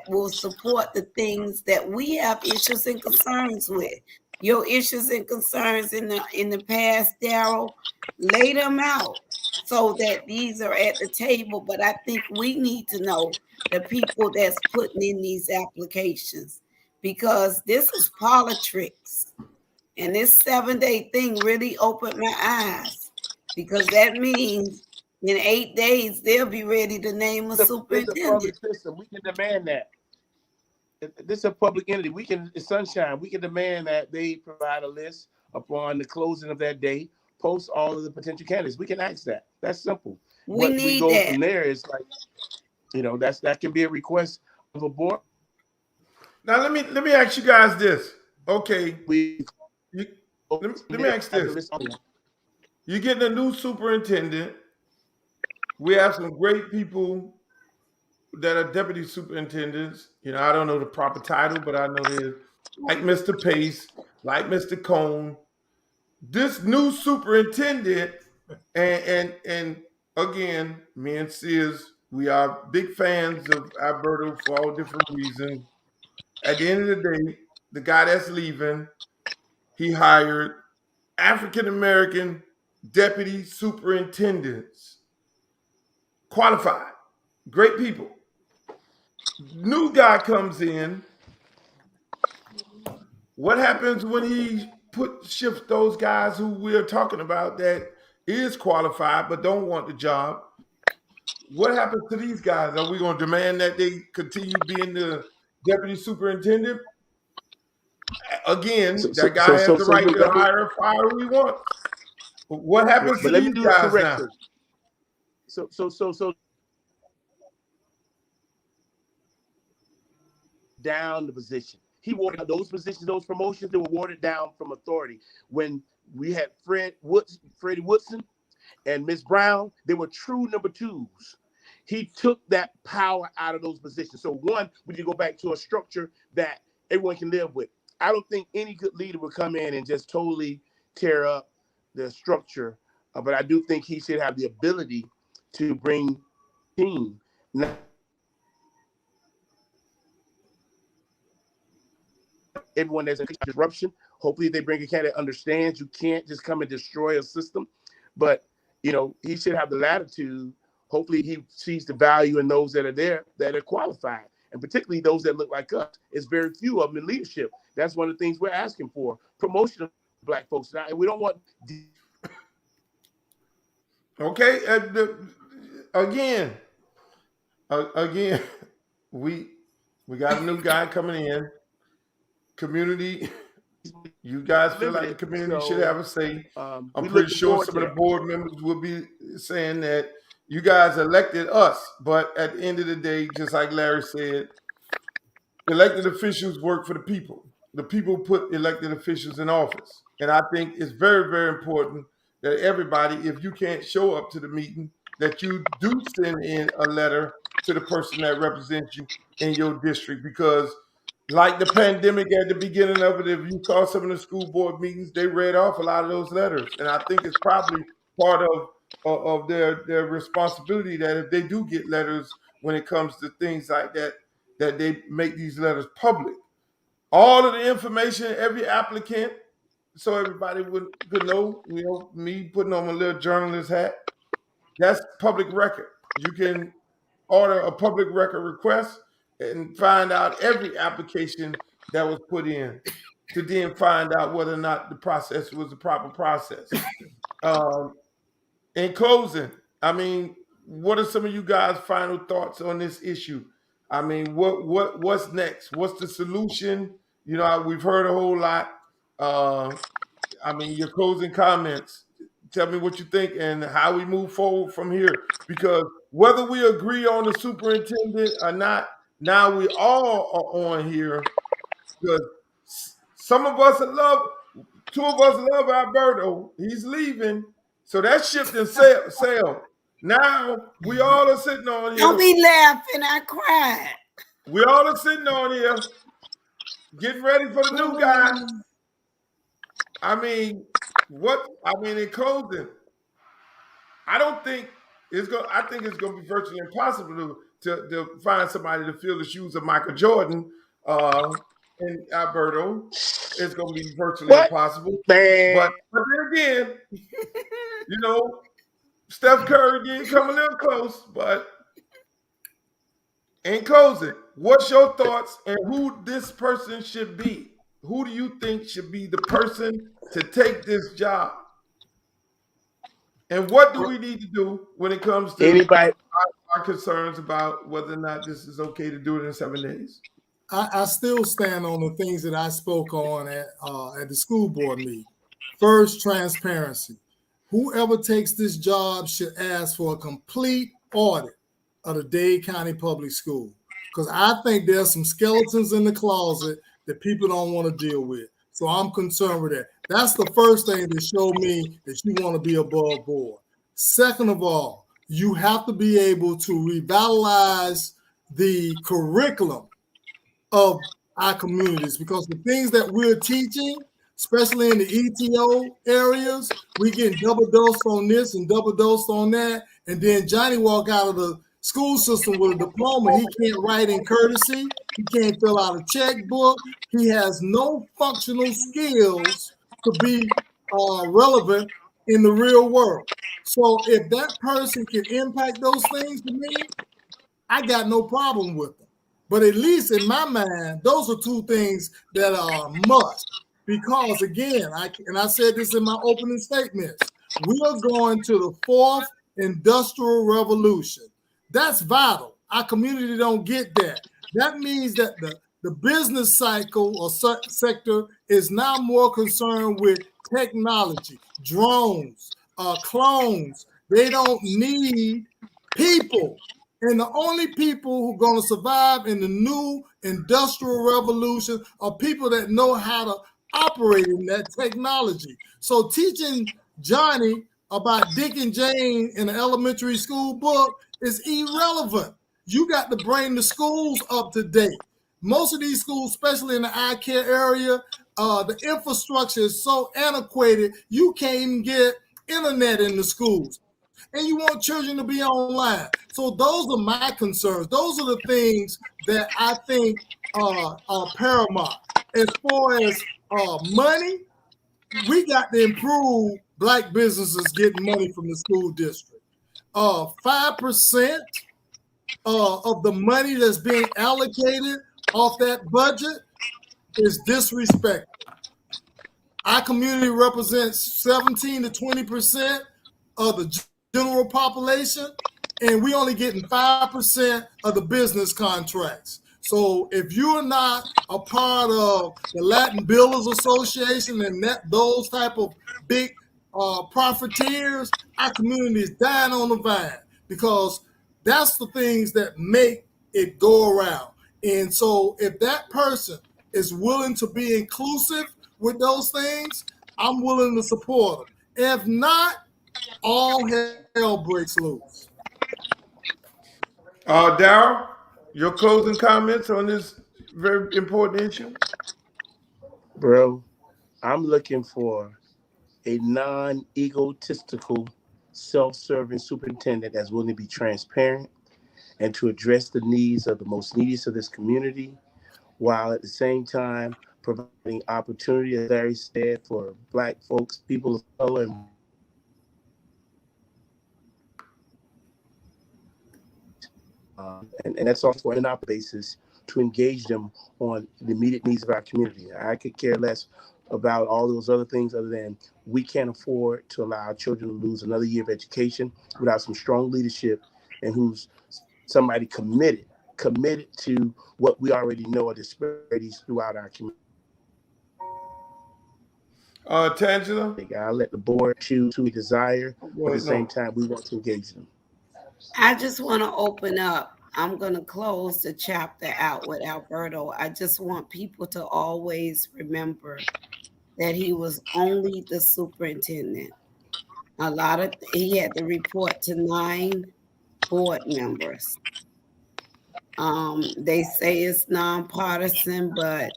E: will support the things that we have issues and concerns with. Your issues and concerns in the past, Daryl, lay them out so that these are at the table. But I think we need to know the people that's putting in these applications, because this is politics. And this 7-day thing really opened my eyes, because that means in 8 days they'll be ready to name a
D: It's a public
E: superintendent.
D: system. We can demand that. This is a public entity. We can, it's sunshine. We can demand that they provide a list upon the closing of that day, post all of the potential candidates. We can ask that. That's simple.
E: We
D: What we
E: need
D: go
E: that.
D: from there is like, that can be a request of a board.
A: Now let me ask you guys this. Okay,
D: We
A: you, let me ask this. You're getting a new superintendent. We have some great people that are deputy superintendents. You know, I don't know the proper title, but I know they're like Mr. Pace, like Mr. Cone. This new superintendent, and again, me and Sears, we are big fans of Alberto for all different reasons. At the end of the day, the guy that's leaving, he hired African American deputy superintendents, qualified, great people. New guy comes in. What happens when he shifts those guys who we're talking about that is qualified but don't want the job? What happens to these guys? Are we going to demand that they continue being the deputy superintendent? Again, that guy has the right to hire or fire who he wants. What happens to
D: But let me
A: these
D: do a
A: guys now?
D: correction. So down the position. he awarded those positions, those promotions, they were awarded down from authority. When we had Freddie Woodson and Miss Brown, they were true number twos. He took that power out of those positions. So one, we can go back to a structure that everyone can live with. I don't think any good leader would come in and just totally tear up the structure, but I do think he should have the ability to bring team. Now, everyone there's a disruption. Hopefully they bring a candidate that understands you can't just come and destroy a system, but he should have the latitude. Hopefully he sees the value in those that are there that are qualified, and particularly those that look like us. It's very few of them in leadership. That's one of the things we're asking for: promotion of Black folks. Now, we don't want.
A: Okay, again, we got a new guy coming in. Community, you guys feel like the community should have a say. I'm pretty sure some of the board members will be saying that you guys elected us, but at the end of the day, just like Larry said, elected officials work for the people. The people put elected officials in office. And I think it's very, very important that everybody, if you can't show up to the meeting, that you do send in a letter to the person that represents you in your district. Because like the pandemic at the beginning of it, if you saw some of the school board meetings, they read off a lot of those letters. And I think it's probably part of their responsibility that if they do get letters when it comes to things like that, that they make these letters public. All of the information, every applicant, so everybody could know, me putting on my little journalist hat, that's public record. You can order a public record request and find out every application that was put in to then find out whether or not the process was the proper process. In closing, I mean, what are some of you guys' final thoughts on this issue? I mean, what's next? What's the solution? We've heard a whole lot. I mean, your closing comments. Tell me what you think and how we move forward from here. Because whether we agree on the superintendent or not, now we all are on here because some of us two of us love Alberto. He's leaving. So that ship done sailed. Now we all are sitting on here.
E: Don't be laughing. I cried.
A: We all are sitting on here getting ready for the new guy. I mean, in closing, I think it's gonna be virtually impossible to find somebody to fill the shoes of Michael Jordan and Alberto. It's gonna be virtually impossible. But then again, Steph Curry did come a little close, but in closing, what's your thoughts and who this person should be? Who do you think should be the person to take this job? And what do we need to do when it comes to our concerns about whether or not this is okay to do it in 7 days?
C: I still stand on the things that I spoke on at the school board meeting. First, transparency. Whoever takes this job should ask for a complete audit of the Dade County Public School, because I think there's some skeletons in the closet that people don't want to deal with. So I'm concerned with that. That's the first thing to show me that you want to be above board. Second of all, you have to be able to revitalize the curriculum of our communities, because the things that we're teaching, especially in the ETO areas, we get double dosed on this and double dosed on that. And then Johnny walk out of the school system with a diploma. He can't write in courtesy. He can't fill out a checkbook. He has no functional skills to be relevant in the real world. So if that person can impact those things to me, I got no problem with them. But at least in my mind, those are two things that are a must. Because again, I said this in my opening statements, we are going to the fourth industrial revolution. That's vital. Our community don't get that. That means that the business cycle or sector is now more concerned with technology, drones, clones. They don't need people. And the only people who are going to survive in the new industrial revolution are people that know how to operate in that technology. So teaching Johnny about Dick and Jane in an elementary school book is irrelevant. You got to bring the schools up to date. Most of these schools, especially in the eye care area, the infrastructure is so antiquated, you can't even get internet in the schools. And you want children to be online. So those are my concerns. Those are the things that I think are paramount. As far as money, we got to improve Black businesses getting money from the school district. 5% of the money that's being allocated off that budget is disrespectful. Our community represents 17 to 20% of the general population, and we only getting 5% of the business contracts. So if you're not a part of the Latin Builders Association and those type of big profiteers, our community is dying on the vine, because that's the things that make it go around. And so if that person is willing to be inclusive with those things, I'm willing to support them. If not, all hell breaks loose.
A: Darryl, your closing comments on this very important issue?
D: Bro, I'm looking for a non-egotistical, self-serving superintendent that's willing to be transparent and to address the needs of the most neediest of this community, while at the same time providing opportunity, as Larry said, for Black folks, people of color, and that's also on an basis to engage them on the immediate needs of our community. I could care less about all those other things, other than we can't afford to allow our children to lose another year of education without some strong leadership, and who's somebody committed to what we already know are disparities throughout our community.
A: Tangela?
D: I'll let the board choose who we desire, but at the same
A: No.
D: time, we want to engage them.
E: I just want to open up. I'm going to close the chapter out with Alberto. I just want people to always remember that he was only the superintendent. He had to report to 9 board members. They say it's nonpartisan, but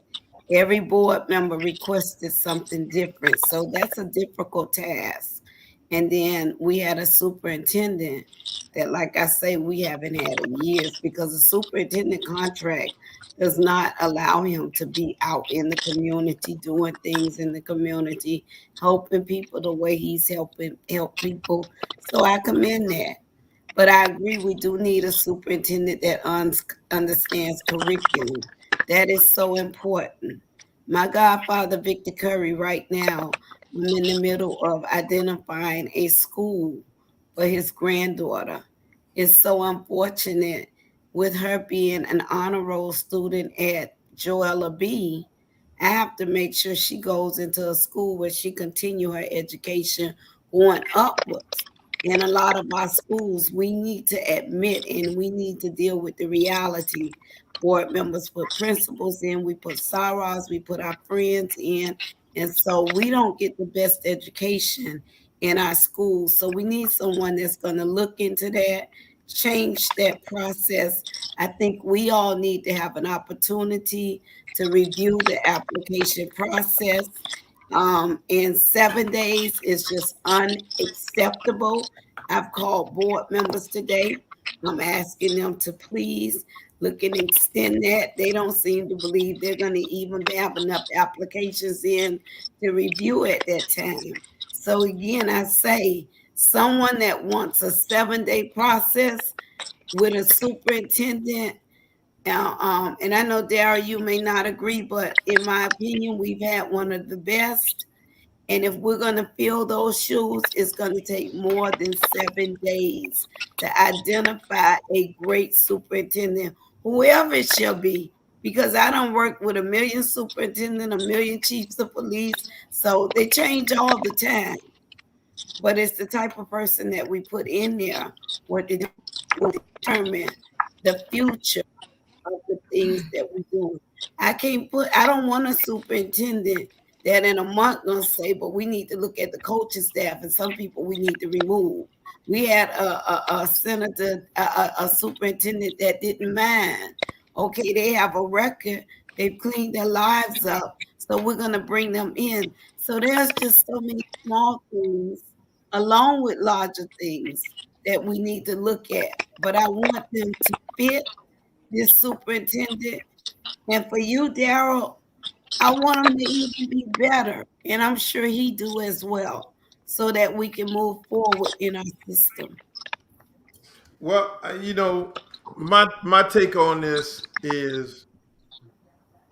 E: every board member requested something different. So that's a difficult task. And then we had a superintendent that, like I say, we haven't had in years, because the superintendent contract does not allow him to be out in the community, doing things in the community, helping people the way he's helped people. So I commend that. But I agree, we do need a superintendent that understands curriculum. That is so important. My godfather, Victor Curry, right now, I'm in the middle of identifying a school for his granddaughter. It's so unfortunate with her being an honor roll student at Joella B. I have to make sure she goes into a school where she continue her education going upwards. In a lot of our schools, we need to admit and we need to deal with the reality. Board members put principals in, we put sorors, we put our friends in, and so we don't get the best education in our schools. So we need someone that's going to look into that, change that process. I think we all need to have an opportunity to review the application process. In 7 days is just unacceptable. I've called board members today. I'm asking them to please look and extend that. They don't seem to believe they're going to even have enough applications in to review at that time. So again, I say someone that wants a 7-day process with a superintendent. And I know, Darryl, you may not agree, but in my opinion, we've had one of the best. And if we're going to fill those shoes, it's going to take more than 7 days to identify a great superintendent, whoever it shall be. Because I don't work with a million superintendents, a million chiefs of police. So they change all the time. But it's the type of person that we put in there, what to do. will determine the future of the things that we do. I don't want a superintendent that in a month gonna say, but we need to look at the coaching staff and some people we need to remove. We had a senator, a superintendent that didn't mind. Okay, they have a record, they've cleaned their lives up, so we're gonna bring them in. So there's just so many small things along with larger things that we need to look at. But I want them to fit this superintendent. And for you, Daryl, I want him to even be better. And I'm sure he do as well, so that we can move forward in our system.
A: Well, my take on this is,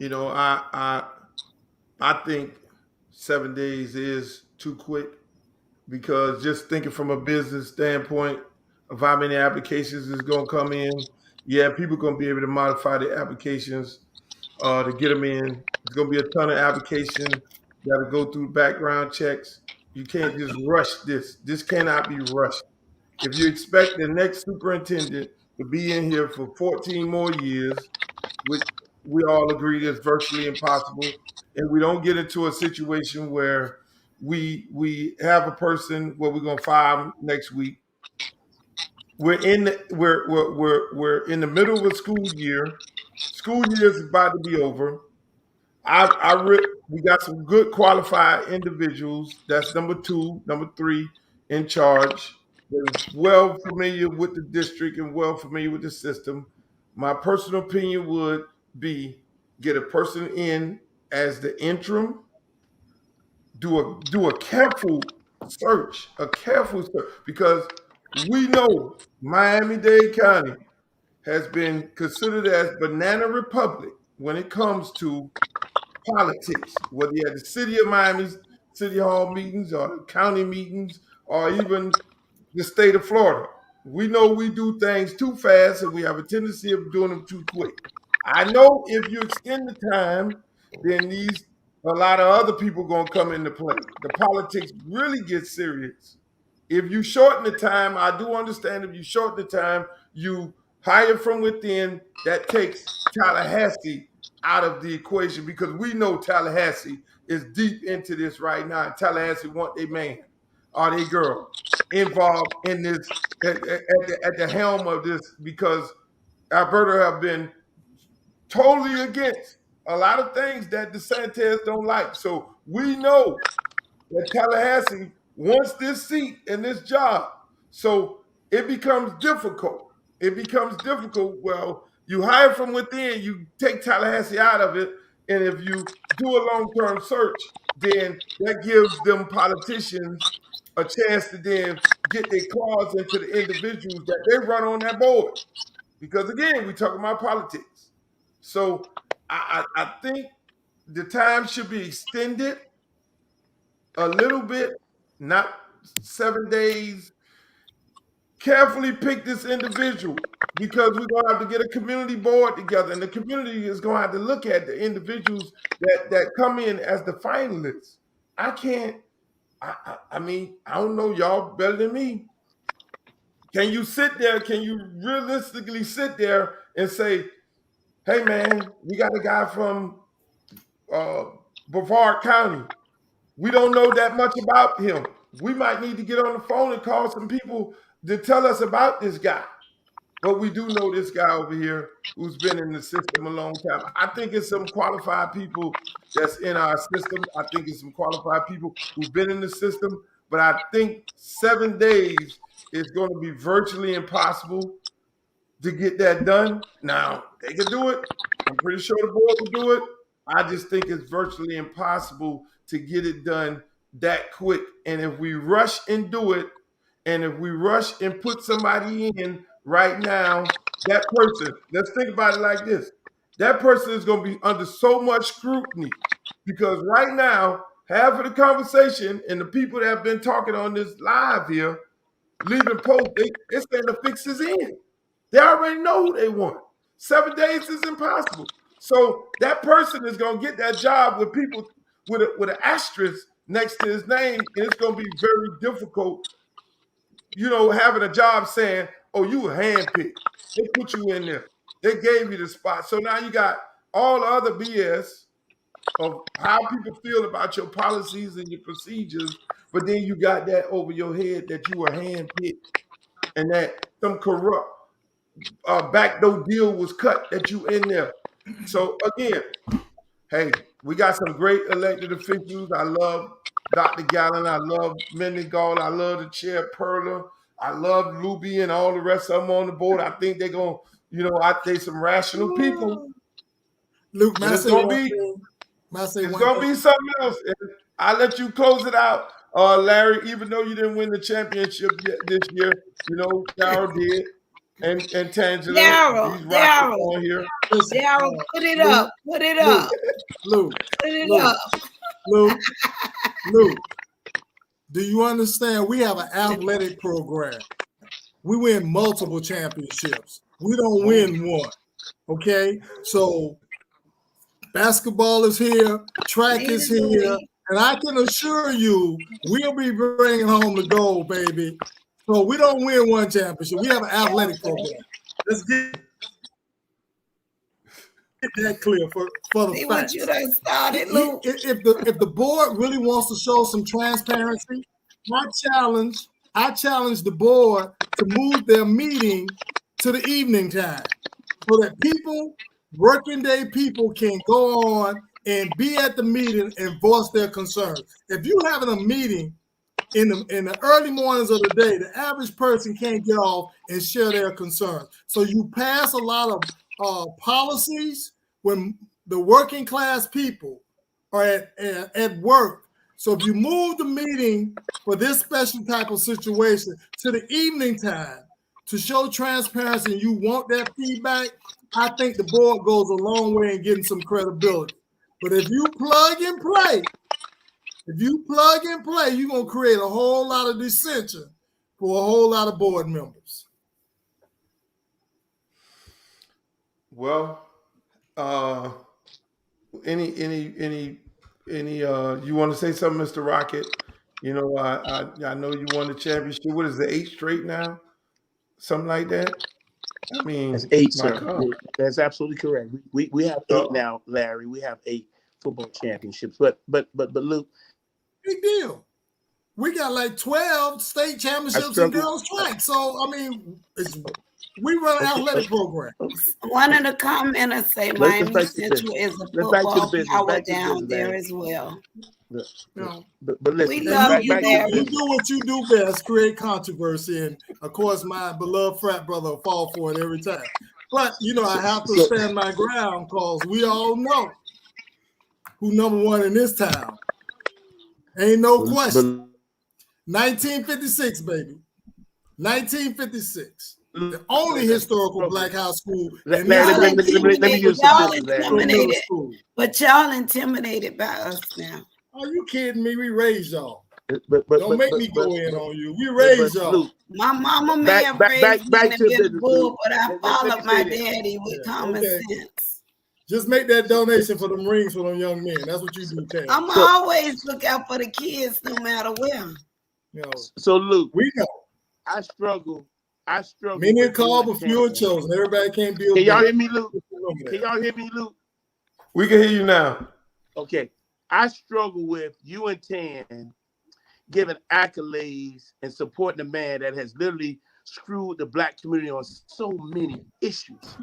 A: I think 7 days is too quick, because just thinking from a business standpoint of how many applications is going to come in, yeah, people going to be able to modify their applications to get them in. It's going to be a ton of application. You got to go through background checks. You can't just rush this. This cannot be rushed. If you expect the next superintendent to be in here for 14 more years, which we all agree is virtually impossible, and we don't get into a situation where we have a person where we're gonna fire them next week. We're in the middle of a school year. School year is about to be over. We got some good qualified individuals. That's number two, number three in charge. They're well familiar with the district and well familiar with the system. My personal opinion would be get a person in as the interim. Do a careful search, because we know Miami-Dade County has been considered as banana republic when it comes to politics, whether you had the city of Miami's city hall meetings or the county meetings or even the state of Florida. We know we do things too fast and we have a tendency of doing them too quick. I know if you extend the time, then a lot of other people gonna come into play. The politics really get serious. If you shorten the time, I do understand if you shorten the time, you hire from within, that takes Tallahassee out of the equation, because we know Tallahassee is deep into this right now. And Tallahassee want their man or their girl involved in this at the helm of this, because Alberta have been totally against a lot of things that DeSantis don't like. So we know that Tallahassee wants this seat and this job. So it becomes difficult. It becomes difficult. Well, you hire from within, you take Tallahassee out of it. And if you do a long-term search, then that gives them politicians a chance to then get their claws into the individuals that they run on that board. Because again, we talking about politics. So I think the time should be extended a little bit, not 7 days. Carefully pick this individual, because we're going to have to get a community board together, and the community is going to have to look at the individuals that come in as the finalists. I can't. I mean, I don't know. Y'all better than me. Can you sit there? Can you realistically sit there and say, "Hey, man, we got a guy from uh, Brevard County. We don't know that much about him. We might need to get on the phone and call some people to tell us about this guy. But we do know this guy over here who's been in the system a long time." I think it's some qualified people that's in our system. I think it's some qualified people who've been in the system. But I think 7 days is going to be virtually impossible to get that done. Now, they can do it. I'm pretty sure the board will do it. I just think it's virtually impossible to get it done that quick. And if we rush and do it, and if we rush and put somebody in right now, that person, let's think about it like this. That person is going to be under so much scrutiny, because right now, half of the conversation and the people that have been talking on this live here, leaving post, they're saying the fix is in. They already know who they want. 7 days is impossible. So that person is going to get that job with people with an asterisk next to his name, and it's going to be very difficult, having a job saying, Oh, you were handpicked. They put you in there. They gave you the spot. So now you got all the other BS of how people feel about your policies and your procedures, but then you got that over your head that you were handpicked and that some corrupt backdoor deal was cut that you in there. So again, hey, we got some great elected officials. I love Dr. Gallen. I love Mendengal. I love the chair Perla. I love Luby and all the rest of them on the board. I think they're going to, I think some rational people.
C: Luke,
A: And it's going to be something else. And I'll let you close it out, Larry, even though you didn't win the championship yet this year. Daryl did. And Tangela, these rockets on here.
E: Daryl, put it up. Put it up.
C: Luke.
E: Put it up.
C: Luke. Do you understand? We have an athletic program. We win multiple championships. We don't win one. Okay? So basketball is here, track is here, and I can assure you we'll be bringing home the gold, baby. So we don't win one championship. We have an athletic program. Let's get that clear for the
E: See
C: facts.
E: what you done started, Luke.
C: If the board really wants to show some transparency, I challenge the board to move their meeting to the evening time so that working day people can go on and be at the meeting and voice their concerns. If you're having a meeting in the early mornings of the day, the average person can't get off and share their concerns. So you pass a lot of policies when the working class people are at work. So if you move the meeting for this special type of situation to the evening time to show transparency and you want that feedback, I think the board goes a long way in getting some credibility. But if you plug and play, you're going to create a whole lot of dissension for a whole lot of board members.
A: Well, any you want to say something, Mr. Rocket? I know you won the championship. What is the 8th straight now? Something like that. I mean,
D: that's 8,
A: my
D: sir.
A: God.
D: That's absolutely correct. We have 8 now, Larry. We have 8 football championships. But Luke,
C: big deal. We got like 12 state championships in girls track. So I mean, we run an athletic program.
E: One of the commenters say Miami Central is a football power down there as well.
D: But listen,
E: we love you, Larry.
C: You do what you do best, create controversy, and of course, my beloved frat brother will fall for it every time. But I have to stand my ground because we all know who number one in this town. Ain't no question. 1956, baby. 1956. The only historical black high school.
D: Let me use
E: some. But y'all intimidated by us now.
C: Are you kidding me? We raised y'all. Don't make me go in on you. We raised y'all.
E: My mama may have raised me in a bit of bull, but I followed my daddy with common sense.
C: Just make that donation for them rings for them young men. That's what you do, Tam.
E: I'm always look out for the kids no matter where.
D: So Luke,
C: we know.
D: I struggle.
C: Many are called, but few are chosen. Everybody can't be.
D: Can y'all hear me, Luke?
A: We can hear you now.
D: Okay. I struggle with you and Tan giving accolades and supporting a man that has literally screwed the black community on so many issues.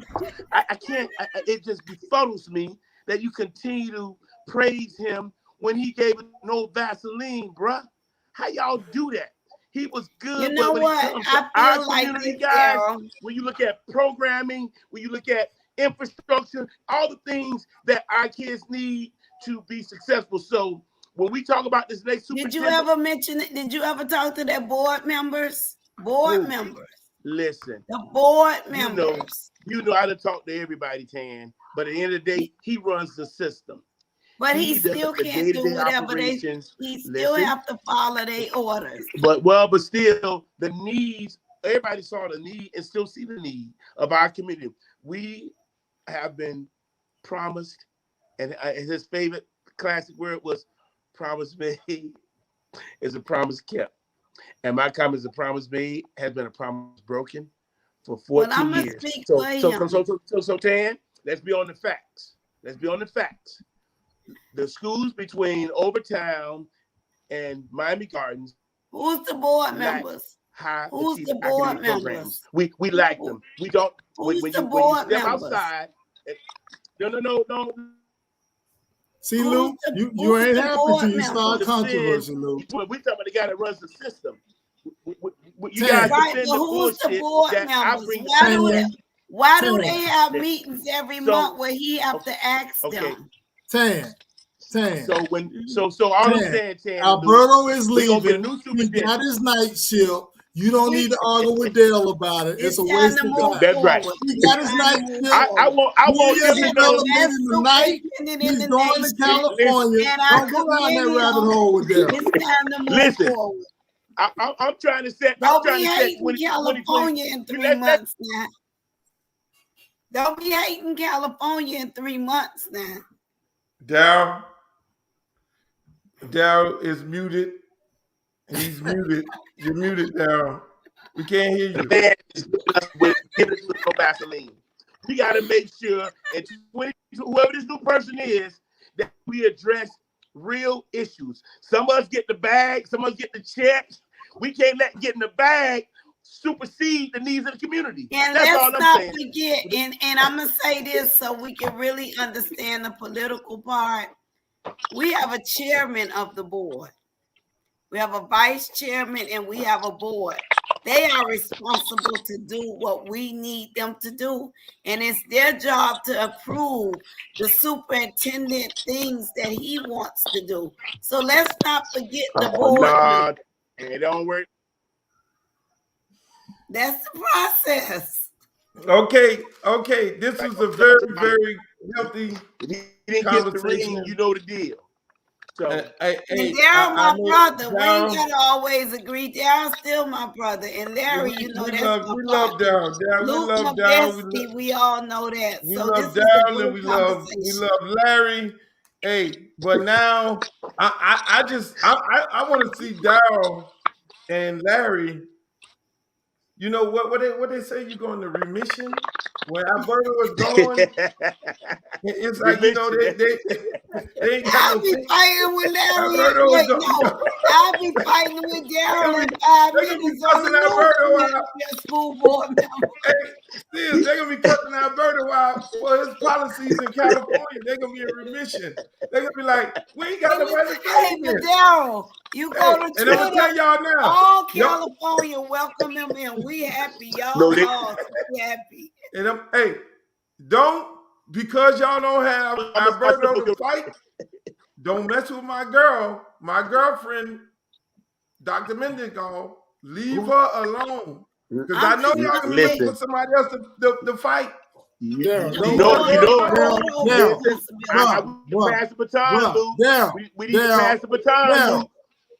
D: I can't. It just befuddles me that you continue to praise him when he gave no Vaseline, bruh. How y'all do that? He was good.
E: You know what? I feel like this,
D: guys, when you look at programming, when you look at infrastructure, all the things that our kids need to be successful. So when we talk about this next superintendent,
E: did you ever mention it? Did you ever talk to their board members? Members.
D: Listen.
E: The board members.
D: You know I done talk to everybody, Tan. But at the end of the day, he runs the system.
E: But he still can't do whatever he still have to follow their orders.
D: But still, the needs, everybody saw the need and still see the need of our community. We have been promised, and his favorite classic word was promise made is a promise kept. And my comment is a promise made has been a promise broken. for
E: Well,
D: 14
E: I'm gonna
D: years.
E: speak
D: So,
E: for him.
D: so Tan, let's be on the facts. Let's be on the facts. The schools between Overtown and Miami Gardens
E: Who's the board
D: lack
E: members?
D: high
E: Who's
D: achieving
E: the board
D: academic programs.
E: members?
D: We lack them. We don't.
E: Who's
D: When
E: the
D: you
E: board
D: step
E: members?
D: outside, no.
C: See,
E: Who's
C: Luke,
E: the-
C: you
E: who's
C: ain't
E: the
C: happy
E: board
C: till you
E: members?
C: start
D: This
C: controversy,
D: is-
C: Luke.
D: We talking about the guy that runs the system. You
C: Tan.
D: guys
E: Right,
D: defend
E: but
D: the
E: who's the
D: bullshit
E: board
D: that I
E: members?
D: bring.
E: Why do
C: Tan.
E: they have meetings every
D: So-
E: month where he have to ask
D: Okay.
E: them?
C: Tan.
D: So all I'm
C: Tan.
D: saying, Tan,
C: Alberto is
D: we gonna get a
C: leaving.
D: new
C: He
D: superintendent.
C: got his night shift. You don't need to argue with Dale about it. It's a
E: time
C: waste
E: to
C: of
E: move
C: time.
D: That's right.
E: forward.
C: He got his
E: It's
C: night
E: time to move
C: shift.
D: I
E: forward.
D: want them
C: He
D: to
C: is
D: know.
C: developing tonight.
E: Superintendent
C: He's
E: in the
C: going
E: nation.
C: to California.
E: And I
C: Don't go down that
E: commend
C: rabbit
E: him.
C: hole with Dale.
E: It's time to move
D: Listen.
E: forward.
D: I'm trying to set.
E: Don't
D: I'm trying
E: be
D: to set
E: hating
D: 20,
E: California in 3
D: Let-
E: months now. Don't be hating California in 3 months now.
A: Dow is muted. He's muted. You're muted, Dow. We can't hear you.
D: Man is giving us no Vaseline. We got to make sure, and whoever this new person is, that we address real issues. Some of us get the bag, some of us get the check. We can't let getting the bag supersede the needs of the community.
E: And
D: That's all
E: let's
D: I'm
E: not
D: saying.
E: forget, and I'm gonna say this so we can really understand the political part. We have a chairman of the board. We have a vice chairman and we have a board. They are responsible to do what we need them to do. And it's their job to approve the superintendent things that he wants to do. So let's not forget the board.
D: Nah, it don't work.
E: That's the process.
A: Okay. This is a very, very healthy
D: If you didn't get the
A: conversation.
D: ring, you know the deal. So
E: And Daryl, my brother, we ain't gotta always agree. Daryl's still my brother, and Larry, you know that's my
A: we love
E: partner.
A: Daryl. We
E: Luke, my
A: love Daryl.
E: bestie, we all know that.
A: We
E: So
A: love
E: this is a
A: Daryl
E: good
A: and we love
E: conversation.
A: Larry. Hey, but now I want to see Daryl and Larry. You know what they say? You go into remission when Alberto was going. It's like they ain't got
E: I'll
A: no
E: be
A: thing.
E: fighting with Larry.
A: Alberto was
E: Wait,
A: going.
E: no, I'll be fighting with Daryl in 5
A: They're gonna be
E: minutes
A: cussing Alberto out.
E: school board member.
A: Hey, they're gonna be cussing Alberto out for his policies in California. They're gonna be in remission. They're gonna be like, we ain't got nobody to
E: Hey,
A: say
E: but
A: this.
E: Daryl, you go to
A: And I'm gonna tell
E: Twitter.
A: y'all now.
E: All California welcome him in. We happy, y'all. We happy.
A: And don't, because y'all don't have Alberto to fight, don't mess with my girlfriend, Dr. Mendigo. Leave her alone. Because I know y'all gonna be looking for somebody else to fight.
D: You
C: Daryl,
D: pass the baton, Luke. We need to pass the baton, Luke.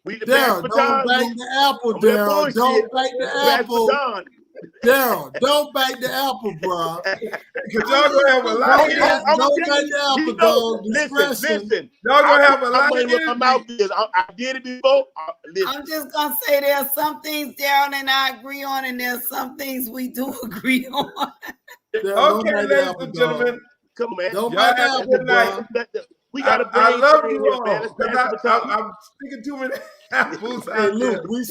D: We need to pass the baton,
C: don't bite
D: Luke.
C: the apple, Daryl. Don't bite the apple. Daryl, don't bite the apple, bro.
A: Because y'all gonna have a lot of energy.
C: Don't bite the apple, dog.
D: Listen.
A: Y'all gonna have a lot of
D: energy. I did it before.
E: I'm just gonna say there are some things Daryl and I agree on, and there's some things we do agree on.
A: Okay, ladies and gentlemen.
D: Come on, man.
C: Don't
A: Y'all
C: bite the
A: have a good
C: apple,
A: night.
D: We got to
A: I love you all.
D: Man.
A: I'm speaking too many apples
C: Hey,
A: out
C: Luke,
A: there.
C: we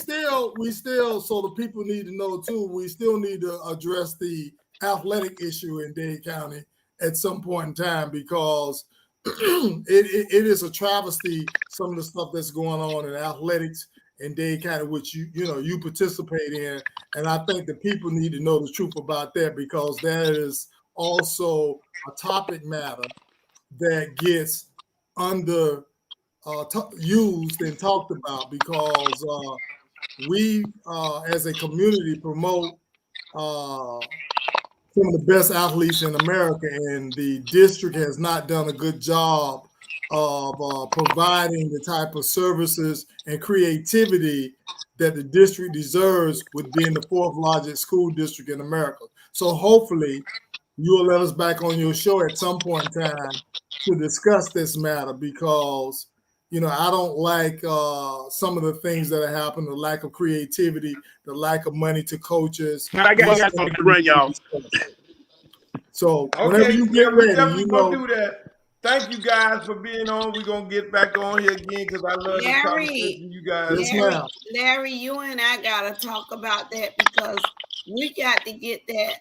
C: still, so the people need to know too, we still need to address the athletic issue in Dade County at some point in time, because it is a travesty, some of the stuff that's going on in athletics in Dade County, which you participate in. And I think the people need to know the truth about that, because that is also a topic matter that gets used and talked about, because we as a community promote some of the best athletes in America, and the district has not done a good job of providing the type of services and creativity that the district deserves, with being the 4th largest school district in America. So hopefully you will let us back on your show at some point in time to discuss this matter, because You know, I don't like some of the things that have happened, the lack of creativity, the lack of money to coaches.
D: I got to run, y'all.
C: So whenever
A: Okay,
C: you
A: yeah,
C: get
A: we
C: ready,
A: definitely
C: you
A: gonna
C: know.
A: do that. Thank you guys for being on. We're gonna get back on here again because I love this
E: Larry,
A: conversation you guys.
C: Yes, ma'am.
E: Larry, you and I gotta talk about that because we got to get that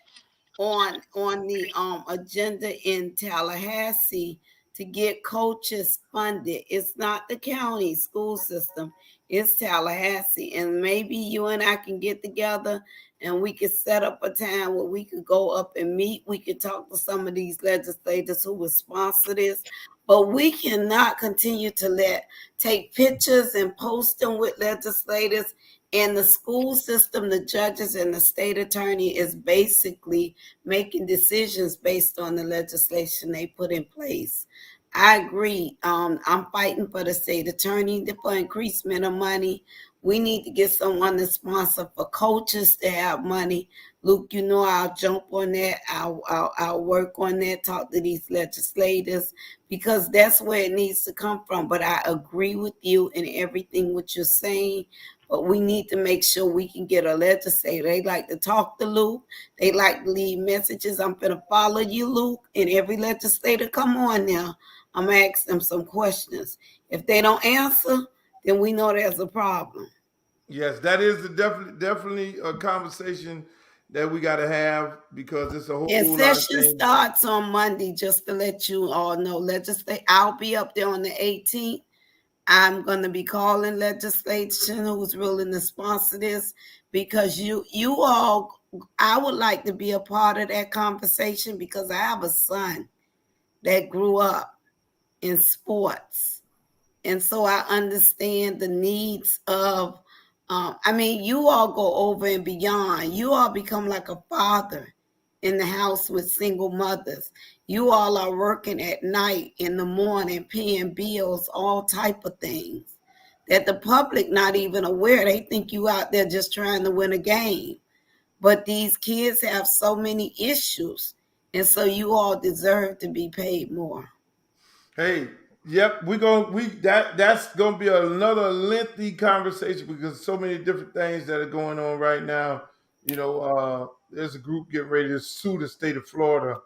E: on the agenda in Tallahassee to get coaches funded. It's not the county school system, it's Tallahassee. And maybe you and I can get together and we could set up a time where we could go up and meet. We could talk to some of these legislators who would sponsor this. But we cannot continue to take pictures and post them with legislators. And the school system, the judges and the state attorney is basically making decisions based on the legislation they put in place. I agree. I'm fighting for the state attorney for increasement of money. We need to get someone to sponsor for coaches to have money. Luke, you know, I'll jump on that. I'll work on that, talk to these legislators, because that's where it needs to come from. But I agree with you in everything what you're saying. But we need to make sure we can get a legislator. They like to talk to Luke. They like to leave messages. I'm going to follow you, Luke, and every legislator come on now. I'm going to ask them some questions. If they don't answer, then we know there's a problem.
A: Yes, that is definitely a conversation that we got to have because it's a whole
E: And
A: lot of
E: session
A: things.
E: starts on Monday, just to let you all know. I'll be up there on the 18th. I'm going to be calling legislation who's willing to sponsor this because you all, I would like to be a part of that conversation because I have a son that grew up in sports. And so I understand the needs of, you all go over and beyond. You all become like a father in the house with single mothers. You all are working at night, in the morning, paying bills, all type of things that the public not even aware. They think you out there just trying to win a game. But these kids have so many issues. And so you all deserve to be paid more.
A: Hey, yep, that's gonna be another lengthy conversation because so many different things that are going on right now. You know, there's a group getting ready to sue the state of Florida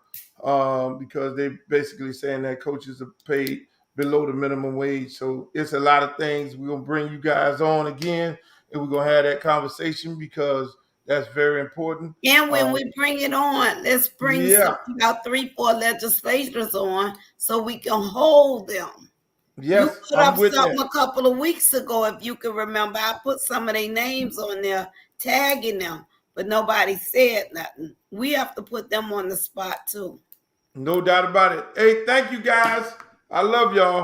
A: because they basically saying that coaches are paid below the minimum wage. So it's a lot of things. We're gonna bring you guys on again, and we're gonna have that conversation because that's very important.
E: And when we bring it on, let's bring
A: Yeah.
E: about 3-4 legislators on so we can hold them. You
A: Yes,
E: put
A: I'm
E: up
A: with
E: something
A: that.
E: a couple of weeks ago, if you can remember. I put some of their names on there, tagging them, but nobody said nothing. We have to put them on the spot too.
A: No doubt about it. Hey, thank you guys. I love y'all.